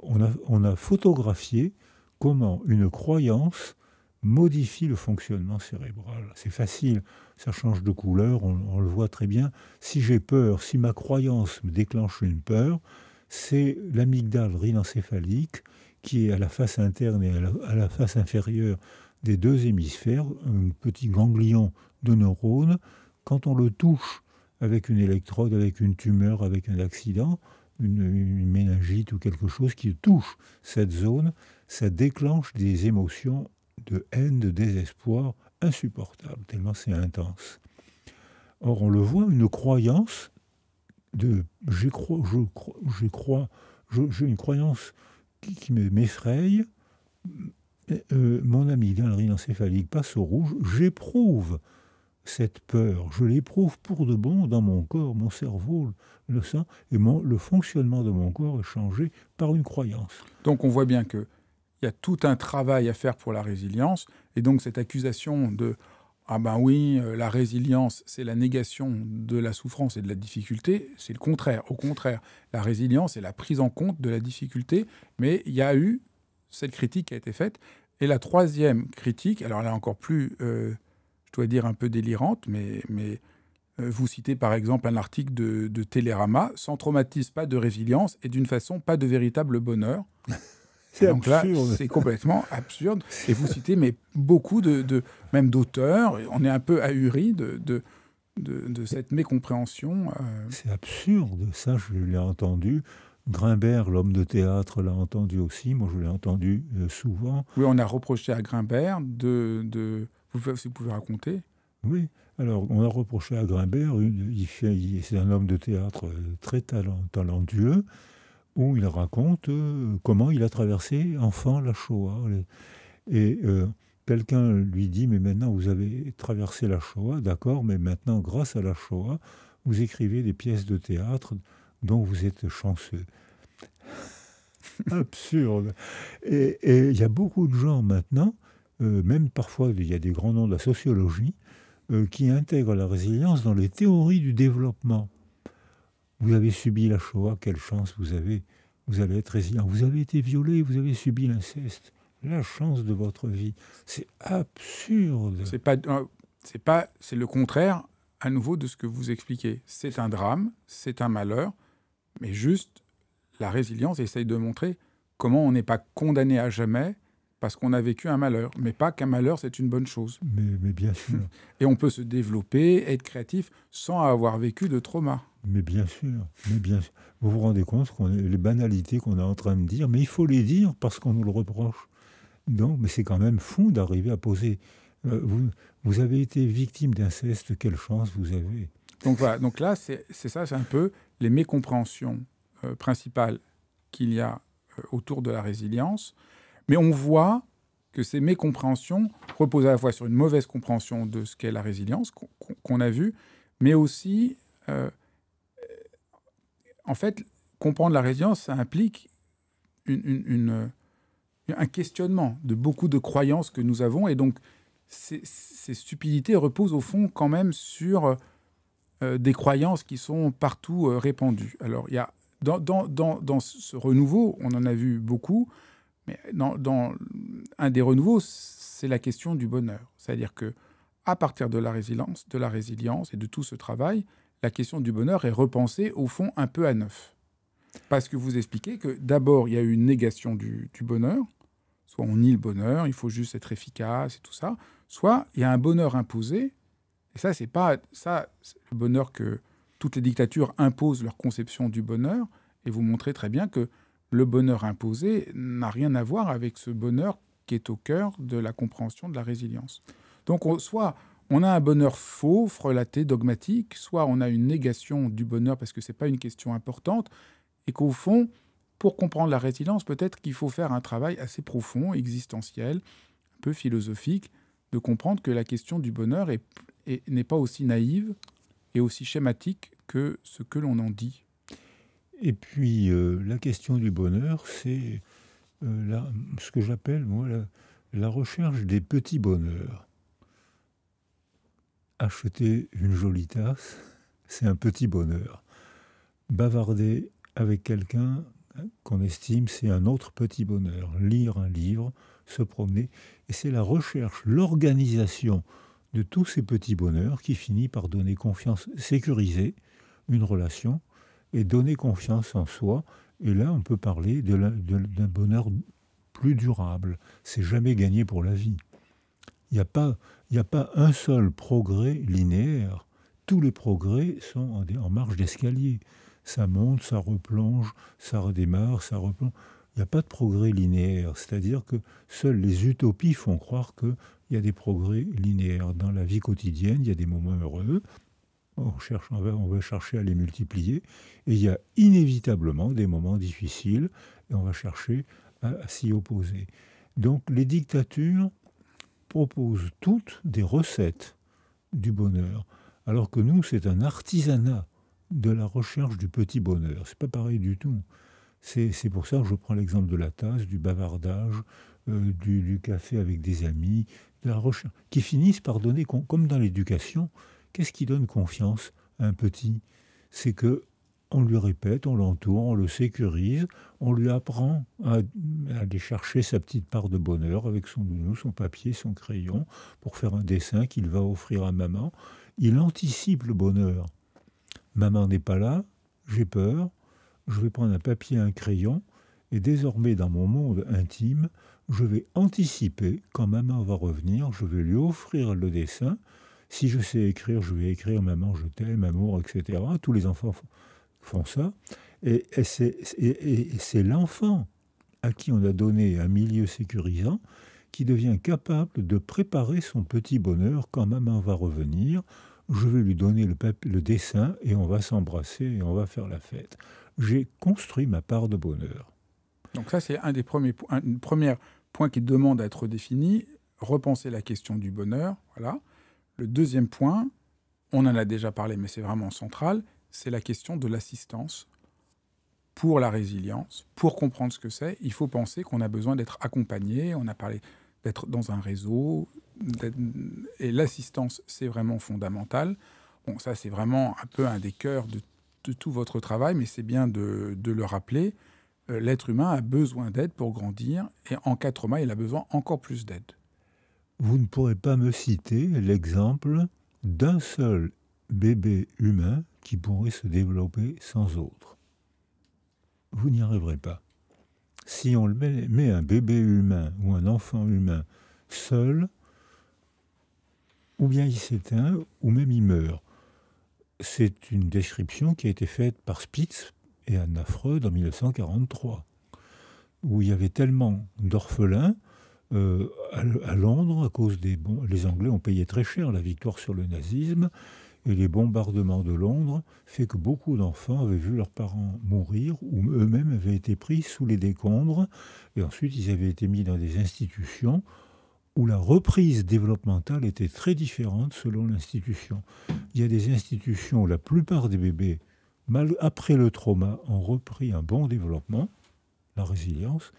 S1: On a photographié comment une croyance modifie le fonctionnement cérébral. C'est facile, ça change de couleur, on le voit très bien. Si j'ai peur, si ma croyance me déclenche une peur, c'est l'amygdale rhinencéphalique qui est à la face interne et à la face inférieure des deux hémisphères, un petit ganglion de neurones. Quand on le touche avec une électrode, avec une tumeur, avec un accident, une méningite ou quelque chose qui touche cette zone, ça déclenche des émotions de haine, de désespoir insupportables, tellement c'est intense. Or, on le voit, une croyance j'ai une croyance qui m'effraie, mon amygdale rhinencéphalique passe au rouge, j'éprouve cette peur, je l'éprouve pour de bon dans mon corps, mon cerveau le sent, et le fonctionnement de mon corps est changé par une croyance.
S2: Donc on voit bien qu'il y a tout un travail à faire pour la résilience, et donc cette accusation de « Ah ben oui, la résilience, c'est la négation de la souffrance et de la difficulté », c'est le contraire. Au contraire, la résilience, c'est la prise en compte de la difficulté, mais il y a eu cette critique qui a été faite. Et la troisième critique, alors elle est encore plus, je dois dire, un peu délirante, mais vous citez par exemple un article de Télérama, « Sans traumatisme, pas de résilience, et d'une façon, pas de véritable bonheur ».
S1: C'est
S2: donc
S1: absurde.
S2: Là, c'est complètement absurde. Et vous citez mais beaucoup même d'auteurs. On est un peu ahuri de cette mécompréhension.
S1: C'est absurde. Ça, je l'ai entendu. Grimbert, l'homme de théâtre, l'a entendu aussi. Moi, je l'ai entendu souvent.
S2: Oui, on a reproché à Grimbert si vous pouvez raconter.
S1: Oui. Alors, on a reproché à Grimbert, c'est un homme de théâtre très talentueux, où il raconte comment il a traversé enfant la Shoah. Et quelqu'un lui dit, mais maintenant vous avez traversé la Shoah, d'accord, mais maintenant, grâce à la Shoah, vous écrivez des pièces de théâtre dont vous êtes chanceux. Absurde. Et il y a beaucoup de gens maintenant, même parfois il y a des grands noms de la sociologie, qui intègrent la résilience dans les théories du développement. Vous avez subi la Shoah, quelle chance vous avez. Vous allez être résilient. Vous avez été violé, vous avez subi l'inceste. La chance de votre vie. C'est absurde.
S2: C'est le contraire, à nouveau, de ce que vous expliquez. C'est un drame, c'est un malheur, mais juste, la résilience essaye de montrer comment on n'est pas condamné à jamais parce qu'on a vécu un malheur, mais pas qu'un malheur, c'est une bonne chose.
S1: Mais bien sûr.
S2: Et on peut se développer, être créatif, sans avoir vécu de trauma.
S1: Mais bien sûr. Vous vous rendez compte les banalités qu'on est en train de dire, mais il faut les dire parce qu'on nous le reproche. Donc, mais c'est quand même fou d'arriver à poser... vous avez été victime d'inceste, quelle chance vous avez.
S2: Donc voilà, donc là, c'est ça, c'est un peu les mécompréhensions principales qu'il y a autour de la résilience. Mais on voit que ces mécompréhensions reposent à la fois sur une mauvaise compréhension de ce qu'est la résilience, qu'on a vu, mais aussi, en fait, comprendre la résilience, ça implique un questionnement de beaucoup de croyances que nous avons. Et donc, ces stupidités reposent au fond quand même sur des croyances qui sont partout répandues. Alors, il y a, dans ce renouveau, on en a vu beaucoup, mais dans un des renouveaux, c'est la question du bonheur. C'est-à-dire que à partir de la résilience et de tout ce travail, la question du bonheur est repensée, au fond, un peu à neuf. Parce que vous expliquez que d'abord, il y a eu une négation du bonheur. Soit on nie le bonheur, il faut juste être efficace et tout ça. Soit il y a un bonheur imposé. Et ça, c'est pas ça, c'est le bonheur que toutes les dictatures imposent leur conception du bonheur. Et vous montrez très bien que le bonheur imposé n'a rien à voir avec ce bonheur qui est au cœur de la compréhension de la résilience. Donc, soit on a un bonheur faux, frelaté, dogmatique, soit on a une négation du bonheur parce que ce n'est pas une question importante, et qu'au fond, pour comprendre la résilience, peut-être qu'il faut faire un travail assez profond, existentiel, un peu philosophique, de comprendre que la question du bonheur n'est pas aussi naïve et aussi schématique que ce que l'on en dit.
S1: Et puis, la question du bonheur, c'est ce que j'appelle, moi, la recherche des petits bonheurs. Acheter une jolie tasse, c'est un petit bonheur. Bavarder avec quelqu'un qu'on estime, c'est un autre petit bonheur. Lire un livre, se promener. Et c'est la recherche, l'organisation de tous ces petits bonheurs qui finit par donner confiance, sécuriser une relation et donner confiance en soi. Et là, on peut parler d'un bonheur plus durable. C'est jamais gagné pour la vie. Il n'y a pas un seul progrès linéaire. Tous les progrès sont en marche d'escalier. Ça monte, ça replonge, ça redémarre, ça replonge. Il n'y a pas de progrès linéaire. C'est-à-dire que seules les utopies font croire qu'il y a des progrès linéaires. Dans la vie quotidienne, il y a des moments heureux. On va chercher à les multiplier. Et il y a inévitablement des moments difficiles. Et on va chercher à s'y opposer. Donc les dictatures proposent toutes des recettes du bonheur. Alors que nous, c'est un artisanat de la recherche du petit bonheur. C'est pas pareil du tout. C'est pour ça que je prends l'exemple de la tasse, du bavardage, du café avec des amis, de la recherche, qui finissent par donner, comme dans l'éducation, qu'est-ce qui donne confiance à un petit? C'est que on lui répète, on l'entoure, on le sécurise, on lui apprend à aller chercher sa petite part de bonheur avec son nounou, son papier, son crayon, pour faire un dessin qu'il va offrir à maman. Il anticipe le bonheur. Maman n'est pas là, j'ai peur, je vais prendre un papier, un crayon, et désormais dans mon monde intime, je vais anticiper quand maman va revenir, je vais lui offrir le dessin. Si je sais écrire, je vais écrire « Maman, je t'aime, amour », etc. Tous les enfants font ça. Et c'est l'enfant à qui on a donné un milieu sécurisant qui devient capable de préparer son petit bonheur quand maman va revenir. Je vais lui donner le dessin et on va s'embrasser et on va faire la fête. J'ai construit ma part de bonheur.
S2: Donc ça, c'est un premier point qui demande à être défini, repenser la question du bonheur. Voilà. Le deuxième point, on en a déjà parlé, mais c'est vraiment central, c'est la question de l'assistance. Pour la résilience, pour comprendre ce que c'est, il faut penser qu'on a besoin d'être accompagné, on a parlé d'être dans un réseau, et l'assistance, c'est vraiment fondamental. Bon, ça, c'est vraiment un peu un des cœurs de tout votre travail, mais c'est bien de le rappeler. L'être humain a besoin d'aide pour grandir, et en cas de trauma, il a besoin encore plus d'aide.
S1: Vous ne pourrez pas me citer l'exemple d'un seul bébé humain qui pourrait se développer sans autre. Vous n'y arriverez pas. Si on met un bébé humain ou un enfant humain seul, ou bien il s'éteint, ou même il meurt. C'est une description qui a été faite par Spitz et Anna Freud en 1943, où il y avait tellement d'orphelins à Londres, à cause les Anglais ont payé très cher la victoire sur le nazisme, Et les bombardements de Londres fait que beaucoup d'enfants avaient vu leurs parents mourir ou eux-mêmes avaient été pris sous les décombres. Et ensuite, ils avaient été mis dans des institutions où la reprise développementale était très différente selon l'institution. Il y a des institutions où la plupart des bébés, après le trauma, ont repris un bon développement, la résilience,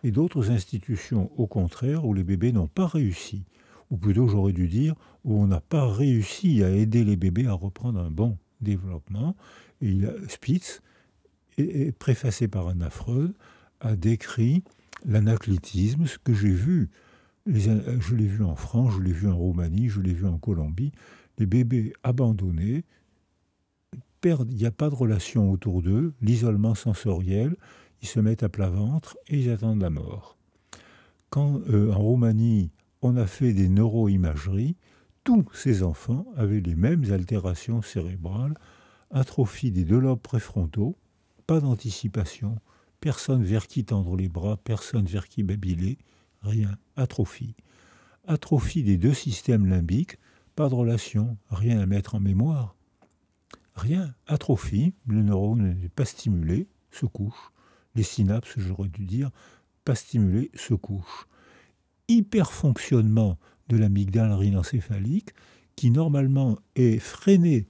S1: et d'autres institutions, au contraire, où les bébés n'ont pas réussi. Ou plutôt, j'aurais dû dire, où on n'a pas réussi à aider les bébés à reprendre un bon développement. Et Spitz, préfacé par Anna Freud, a décrit l'anaclétisme, ce que j'ai vu. Je l'ai vu en France, je l'ai vu en Roumanie, je l'ai vu en Colombie. Les bébés abandonnés, il n'y a pas de relation autour d'eux, l'isolement sensoriel, ils se mettent à plat ventre et ils attendent la mort. Quand en Roumanie, on a fait des neuroimageries, tous ces enfants avaient les mêmes altérations cérébrales, atrophie des 2 lobes préfrontaux, pas d'anticipation, personne vers qui tendre les bras, personne vers qui babiller, rien, atrophie. Atrophie des 2 systèmes limbiques, pas de relation, rien à mettre en mémoire. Rien, atrophie, le neurone n'est pas stimulé, se couche. Les synapses, j'aurais dû dire, pas stimulées, se couchent. Hyperfonctionnement de l'amygdale rhinencéphalique, qui normalement est freiné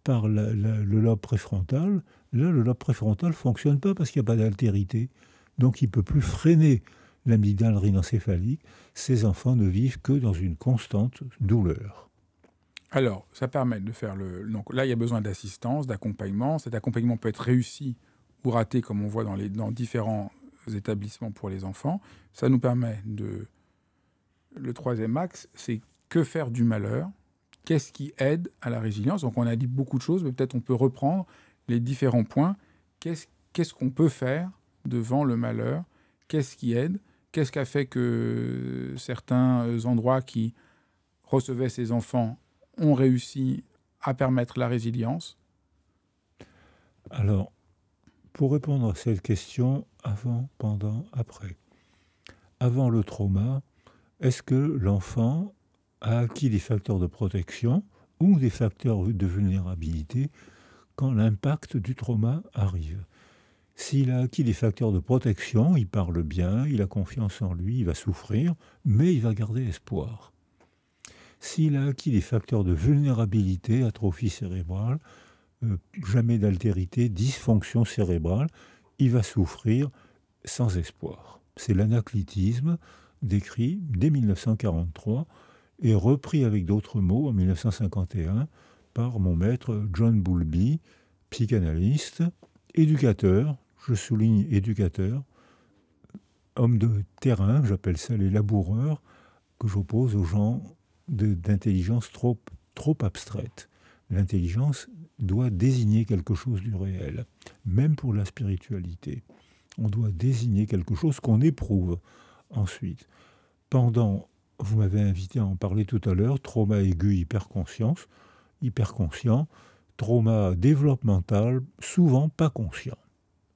S1: par le lobe préfrontal. Là, le lobe préfrontal ne fonctionne pas parce qu'il n'y a pas d'altérité. Donc, il ne peut plus freiner l'amygdale rhinencéphalique. Ces enfants ne vivent que dans une constante douleur.
S2: Alors, ça permet de faire Donc là, il y a besoin d'assistance, d'accompagnement. Cet accompagnement peut être réussi ou raté, comme on voit dans différents établissements pour les enfants. Ça nous permet de... Le 3e axe, c'est que faire du malheur? Qu'est-ce qui aide à la résilience? Donc on a dit beaucoup de choses, mais peut-être on peut reprendre les différents points. Qu'est-ce qu'on peut faire devant le malheur? Qu'est-ce qui aide? Qu'est-ce qui a fait que certains endroits qui recevaient ces enfants ont réussi à permettre la résilience?
S1: Alors, pour répondre à cette question, avant, pendant, après. Avant le trauma, est-ce que l'enfant a acquis des facteurs de protection ou des facteurs de vulnérabilité quand l'impact du trauma arrive? S'il a acquis des facteurs de protection, il parle bien, il a confiance en lui, il va souffrir, mais il va garder espoir. S'il a acquis des facteurs de vulnérabilité, atrophie cérébrale, jamais d'altérité, dysfonction cérébrale, il va souffrir sans espoir. C'est l'anaclétisme décrit dès 1943 et repris avec d'autres mots en 1951 par mon maître John Bowlby, psychanalyste, éducateur, je souligne éducateur, homme de terrain, j'appelle ça les laboureurs, que j'oppose aux gens d'intelligence trop abstraite. L'intelligence doit désigner quelque chose du réel, même pour la spiritualité. On doit désigner quelque chose qu'on éprouve. Ensuite, vous m'avez invité à en parler tout à l'heure, trauma aigu, hyperconscient, trauma développemental, souvent pas conscient.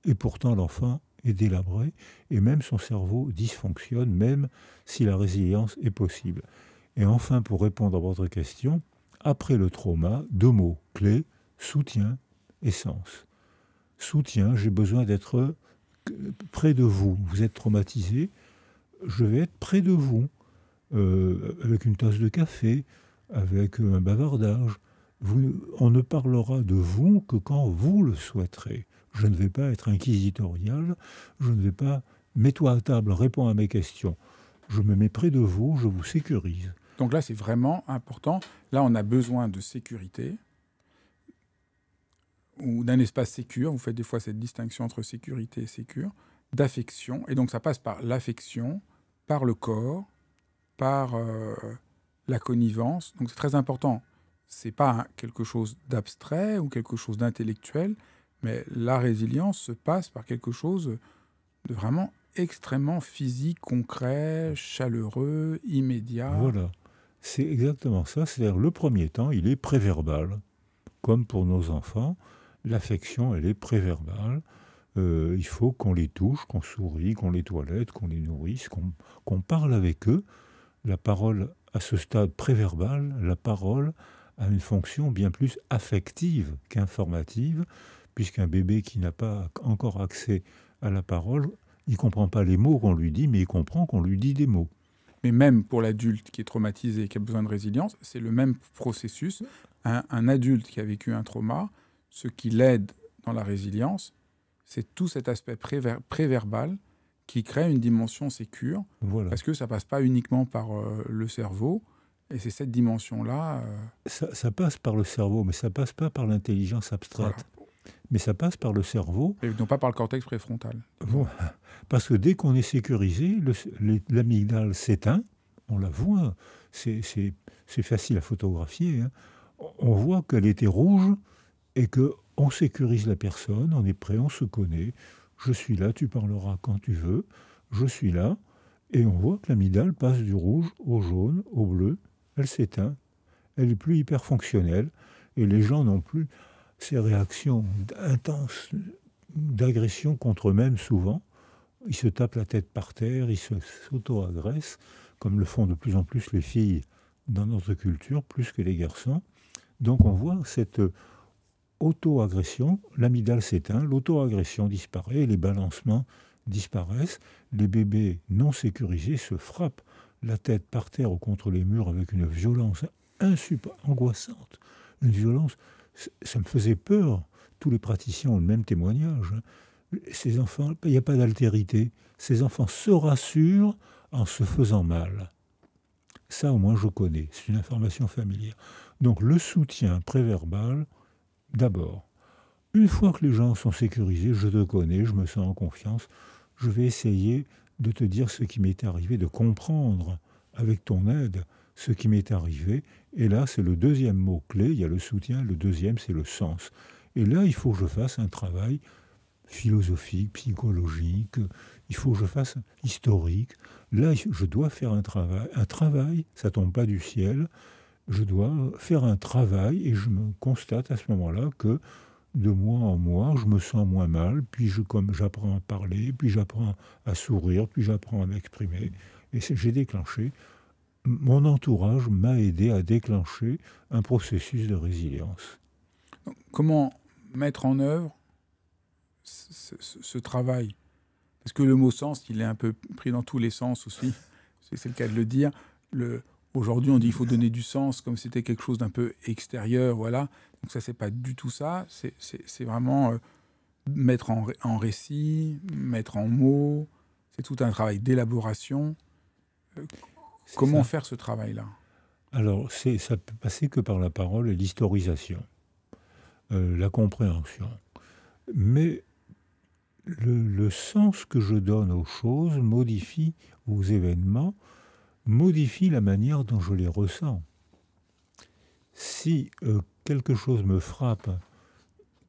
S1: Et pourtant, l'enfant est délabré et même son cerveau dysfonctionne, même si la résilience est possible. Et enfin, pour répondre à votre question, après le trauma, 2 mots clés, soutien et sens. Soutien, j'ai besoin d'être près de vous. Vous êtes traumatisé, je vais être près de vous, avec une tasse de café, avec un bavardage. On ne parlera de vous que quand vous le souhaiterez. Je ne vais pas être inquisitorial, je ne vais pas « mets-toi à table, réponds à mes questions ». Je me mets près de vous, je vous sécurise.
S2: Donc là, c'est vraiment important. Là, on a besoin de sécurité ou d'un espace sécure. Vous faites des fois cette distinction entre sécurité et sécure, d'affection. Et donc, ça passe par l'affection, par le corps, par la connivence. Donc, c'est très important. Ce n'est pas quelque chose d'abstrait ou quelque chose d'intellectuel, mais la résilience se passe par quelque chose de vraiment extrêmement physique, concret, chaleureux, immédiat.
S1: Voilà, c'est exactement ça. C'est-à-dire le premier temps, il est préverbal. Comme pour nos enfants, l'affection, elle est préverbale. Il faut qu'on les touche, qu'on sourie, qu'on les toilette, qu'on les nourrisse, qu'on parle avec eux. La parole, à ce stade préverbal, la parole a une fonction bien plus affective qu'informative, puisqu'un bébé qui n'a pas encore accès à la parole, il ne comprend pas les mots qu'on lui dit, mais il comprend qu'on lui dit des mots.
S2: Mais même pour l'adulte qui est traumatisé et qui a besoin de résilience, c'est le même processus. Un adulte qui a vécu un trauma, ce qui l'aide dans la résilience, c'est tout cet aspect préverbal qui crée une dimension sécure,
S1: Voilà.
S2: parce que ça ne passe pas uniquement par le cerveau, et c'est cette dimension-là...
S1: Ça passe par le cerveau, mais ça ne passe pas par l'intelligence abstraite.
S2: Voilà.
S1: Mais ça passe par le cerveau.
S2: Et non pas par le cortex préfrontal.
S1: Bon, parce que dès qu'on est sécurisé, l'amygdale s'éteint, on la voit, c'est facile à photographier, hein. On voit qu'elle était rouge et qu'on sécurise la personne, on est prêt, on se connaît, je suis là, tu parleras quand tu veux, je suis là, et on voit que l'amygdale passe du rouge au jaune, au bleu, elle s'éteint, elle n'est plus hyper fonctionnelle, et les gens n'ont plus ces réactions intenses d'agression contre eux-mêmes souvent. Ils se tapent la tête par terre, ils s'auto-agressent, comme le font de plus en plus les filles dans notre culture, plus que les garçons. Donc on voit cette auto-agression, l'amygdale s'éteint, l'auto-agression disparaît, les balancements disparaissent, les bébés non sécurisés se frappent la tête par terre ou contre les murs avec une violence angoissante, une violence, ça me faisait peur. Tous les praticiens ont le même témoignage. Ces enfants, il n'y a pas d'altérité. Ces enfants se rassurent en se faisant mal. Ça, au moins, je connais. C'est une information familière. Donc, le soutien préverbal, d'abord. Une fois que les gens sont sécurisés, je te connais, je me sens en confiance, je vais essayer de te dire ce qui m'est arrivé, de comprendre avec ton aide ce qui m'est arrivé. Et là, c'est le deuxième mot-clé. Il y a le soutien, le deuxième, c'est le sens. Et là, il faut que je fasse un travail philosophique, psychologique, il faut que je fasse historique. Là, je dois faire un travail, ça ne tombe pas du ciel, je dois faire un travail et je me constate à ce moment-là que de mois en mois, je me sens moins mal, puis comme j'apprends à parler, puis j'apprends à sourire, puis j'apprends à m'exprimer. Et j'ai déclenché, mon entourage m'a aidé à déclencher un processus de résilience.
S2: Comment mettre en œuvre ce travail? Parce que le mot sens, il est un peu pris dans tous les sens aussi, c'est le cas de le dire. Aujourd'hui, on dit qu'il faut donner du sens, comme c'était quelque chose d'un peu extérieur, voilà. Donc ça, c'est pas du tout ça. C'est vraiment mettre en récit, mettre en mots. C'est tout un travail d'élaboration. Comment faire ce travail-là?
S1: Alors, ça peut passer que par la parole et l'historisation, la compréhension. Mais le sens que je donne aux choses modifie, aux événements, modifie la manière dont je les ressens. Si quelque chose me frappe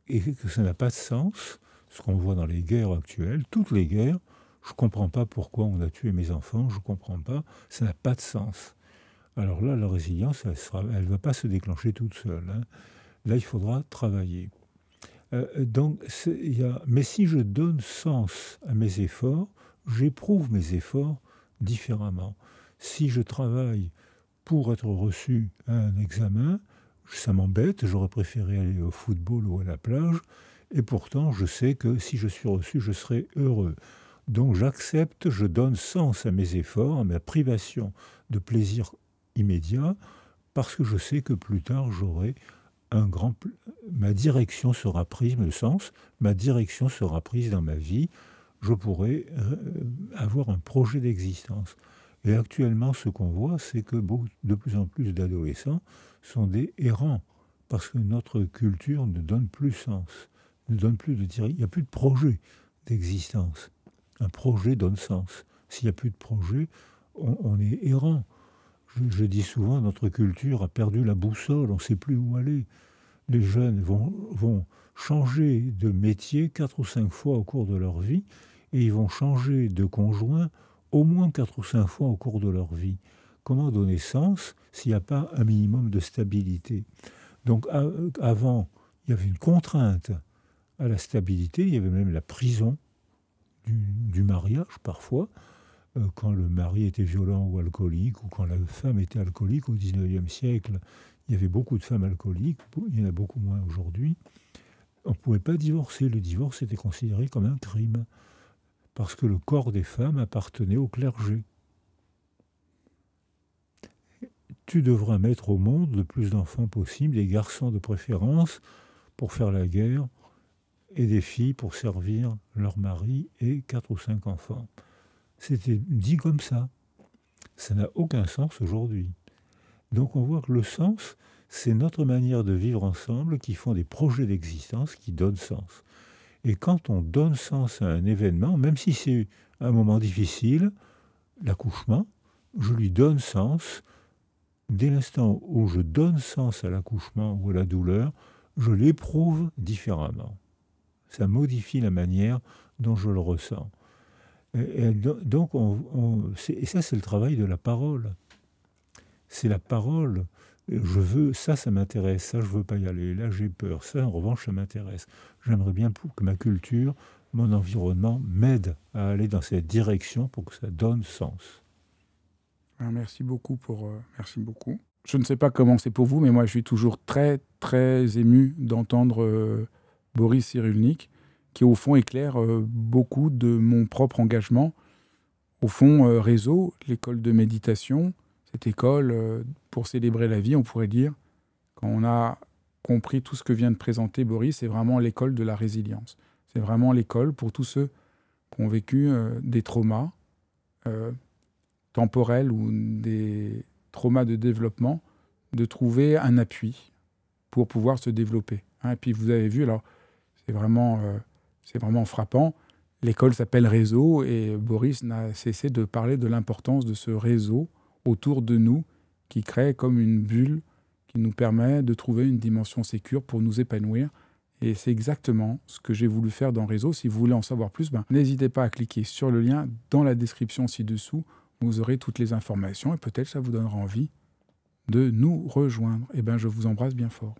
S1: et que ça n'a pas de sens, ce qu'on voit dans les guerres actuelles, toutes les guerres, je ne comprends pas pourquoi on a tué mes enfants, je ne comprends pas, ça n'a pas de sens. Alors là, la résilience, elle ne va pas se déclencher toute seule, hein. Là, il faudra travailler. Mais si je donne sens à mes efforts, j'éprouve mes efforts différemment. Si je travaille pour être reçu à un examen, ça m'embête, j'aurais préféré aller au football ou à la plage, et pourtant je sais que si je suis reçu, je serai heureux. Donc j'accepte, je donne sens à mes efforts, à ma privation de plaisir immédiat, parce que je sais que plus tard j'aurai ma direction sera prise, le sens, ma direction sera prise dans ma vie, je pourrai avoir un projet d'existence. Et actuellement, ce qu'on voit, c'est que de plus en plus d'adolescents sont des errants, parce que notre culture ne donne plus sens, ne donne plus de direction. Il n'y a plus de projet d'existence. Un projet donne sens. S'il n'y a plus de projet, on est errant. Je dis souvent, notre culture a perdu la boussole, on ne sait plus où aller. Les jeunes vont changer de métier 4 ou 5 fois au cours de leur vie, et ils vont changer de conjoint au moins 4 ou 5 fois au cours de leur vie. Comment donner sens s'il n'y a pas un minimum de stabilité? Donc avant, il y avait une contrainte à la stabilité, il y avait même la prison du mariage parfois. quand le mari était violent ou alcoolique, ou quand la femme était alcoolique au XIXe siècle. Il y avait beaucoup de femmes alcooliques, il y en a beaucoup moins aujourd'hui. On ne pouvait pas divorcer. Le divorce était considéré comme un crime, parce que le corps des femmes appartenait au clergé. Tu devras mettre au monde le plus d'enfants possible, des garçons de préférence pour faire la guerre, et des filles pour servir leur mari et 4 ou 5 enfants. C'était dit comme ça. Ça n'a aucun sens aujourd'hui. Donc on voit que le sens, c'est notre manière de vivre ensemble qui font des projets d'existence qui donnent sens. Et quand on donne sens à un événement, même si c'est un moment difficile, l'accouchement, je lui donne sens. Dès l'instant où je donne sens à l'accouchement ou à la douleur, je l'éprouve différemment. Ça modifie la manière dont je le ressens. Et donc, et ça, c'est le travail de la parole. C'est la parole. Je veux, ça m'intéresse, ça, je ne veux pas y aller. Là, j'ai peur. Ça, en revanche, ça m'intéresse. J'aimerais bien que ma culture, mon environnement m'aide à aller dans cette direction pour que ça donne sens.
S2: Alors, merci beaucoup. Merci beaucoup. Je ne sais pas comment c'est pour vous, mais moi, je suis toujours très, très ému d'entendre Boris Cyrulnik, qui, au fond, éclaire beaucoup de mon propre engagement. Au fond, Réseau, l'école de méditation, cette école pour célébrer la vie, on pourrait dire, quand on a compris tout ce que vient de présenter Boris, c'est vraiment l'école de la résilience. C'est vraiment l'école pour tous ceux qui ont vécu des traumas temporels ou des traumas de développement, de trouver un appui pour pouvoir se développer. Et puis vous avez vu, alors c'est vraiment frappant, l'école s'appelle Réseau et Boris n'a cessé de parler de l'importance de ce réseau autour de nous qui crée comme une bulle qui nous permet de trouver une dimension sécure pour nous épanouir. Et c'est exactement ce que j'ai voulu faire dans Réseau. Si vous voulez en savoir plus, n'hésitez pas à cliquer sur le lien dans la description ci-dessous. Vous aurez toutes les informations et peut-être ça vous donnera envie de nous rejoindre. Je vous embrasse bien fort.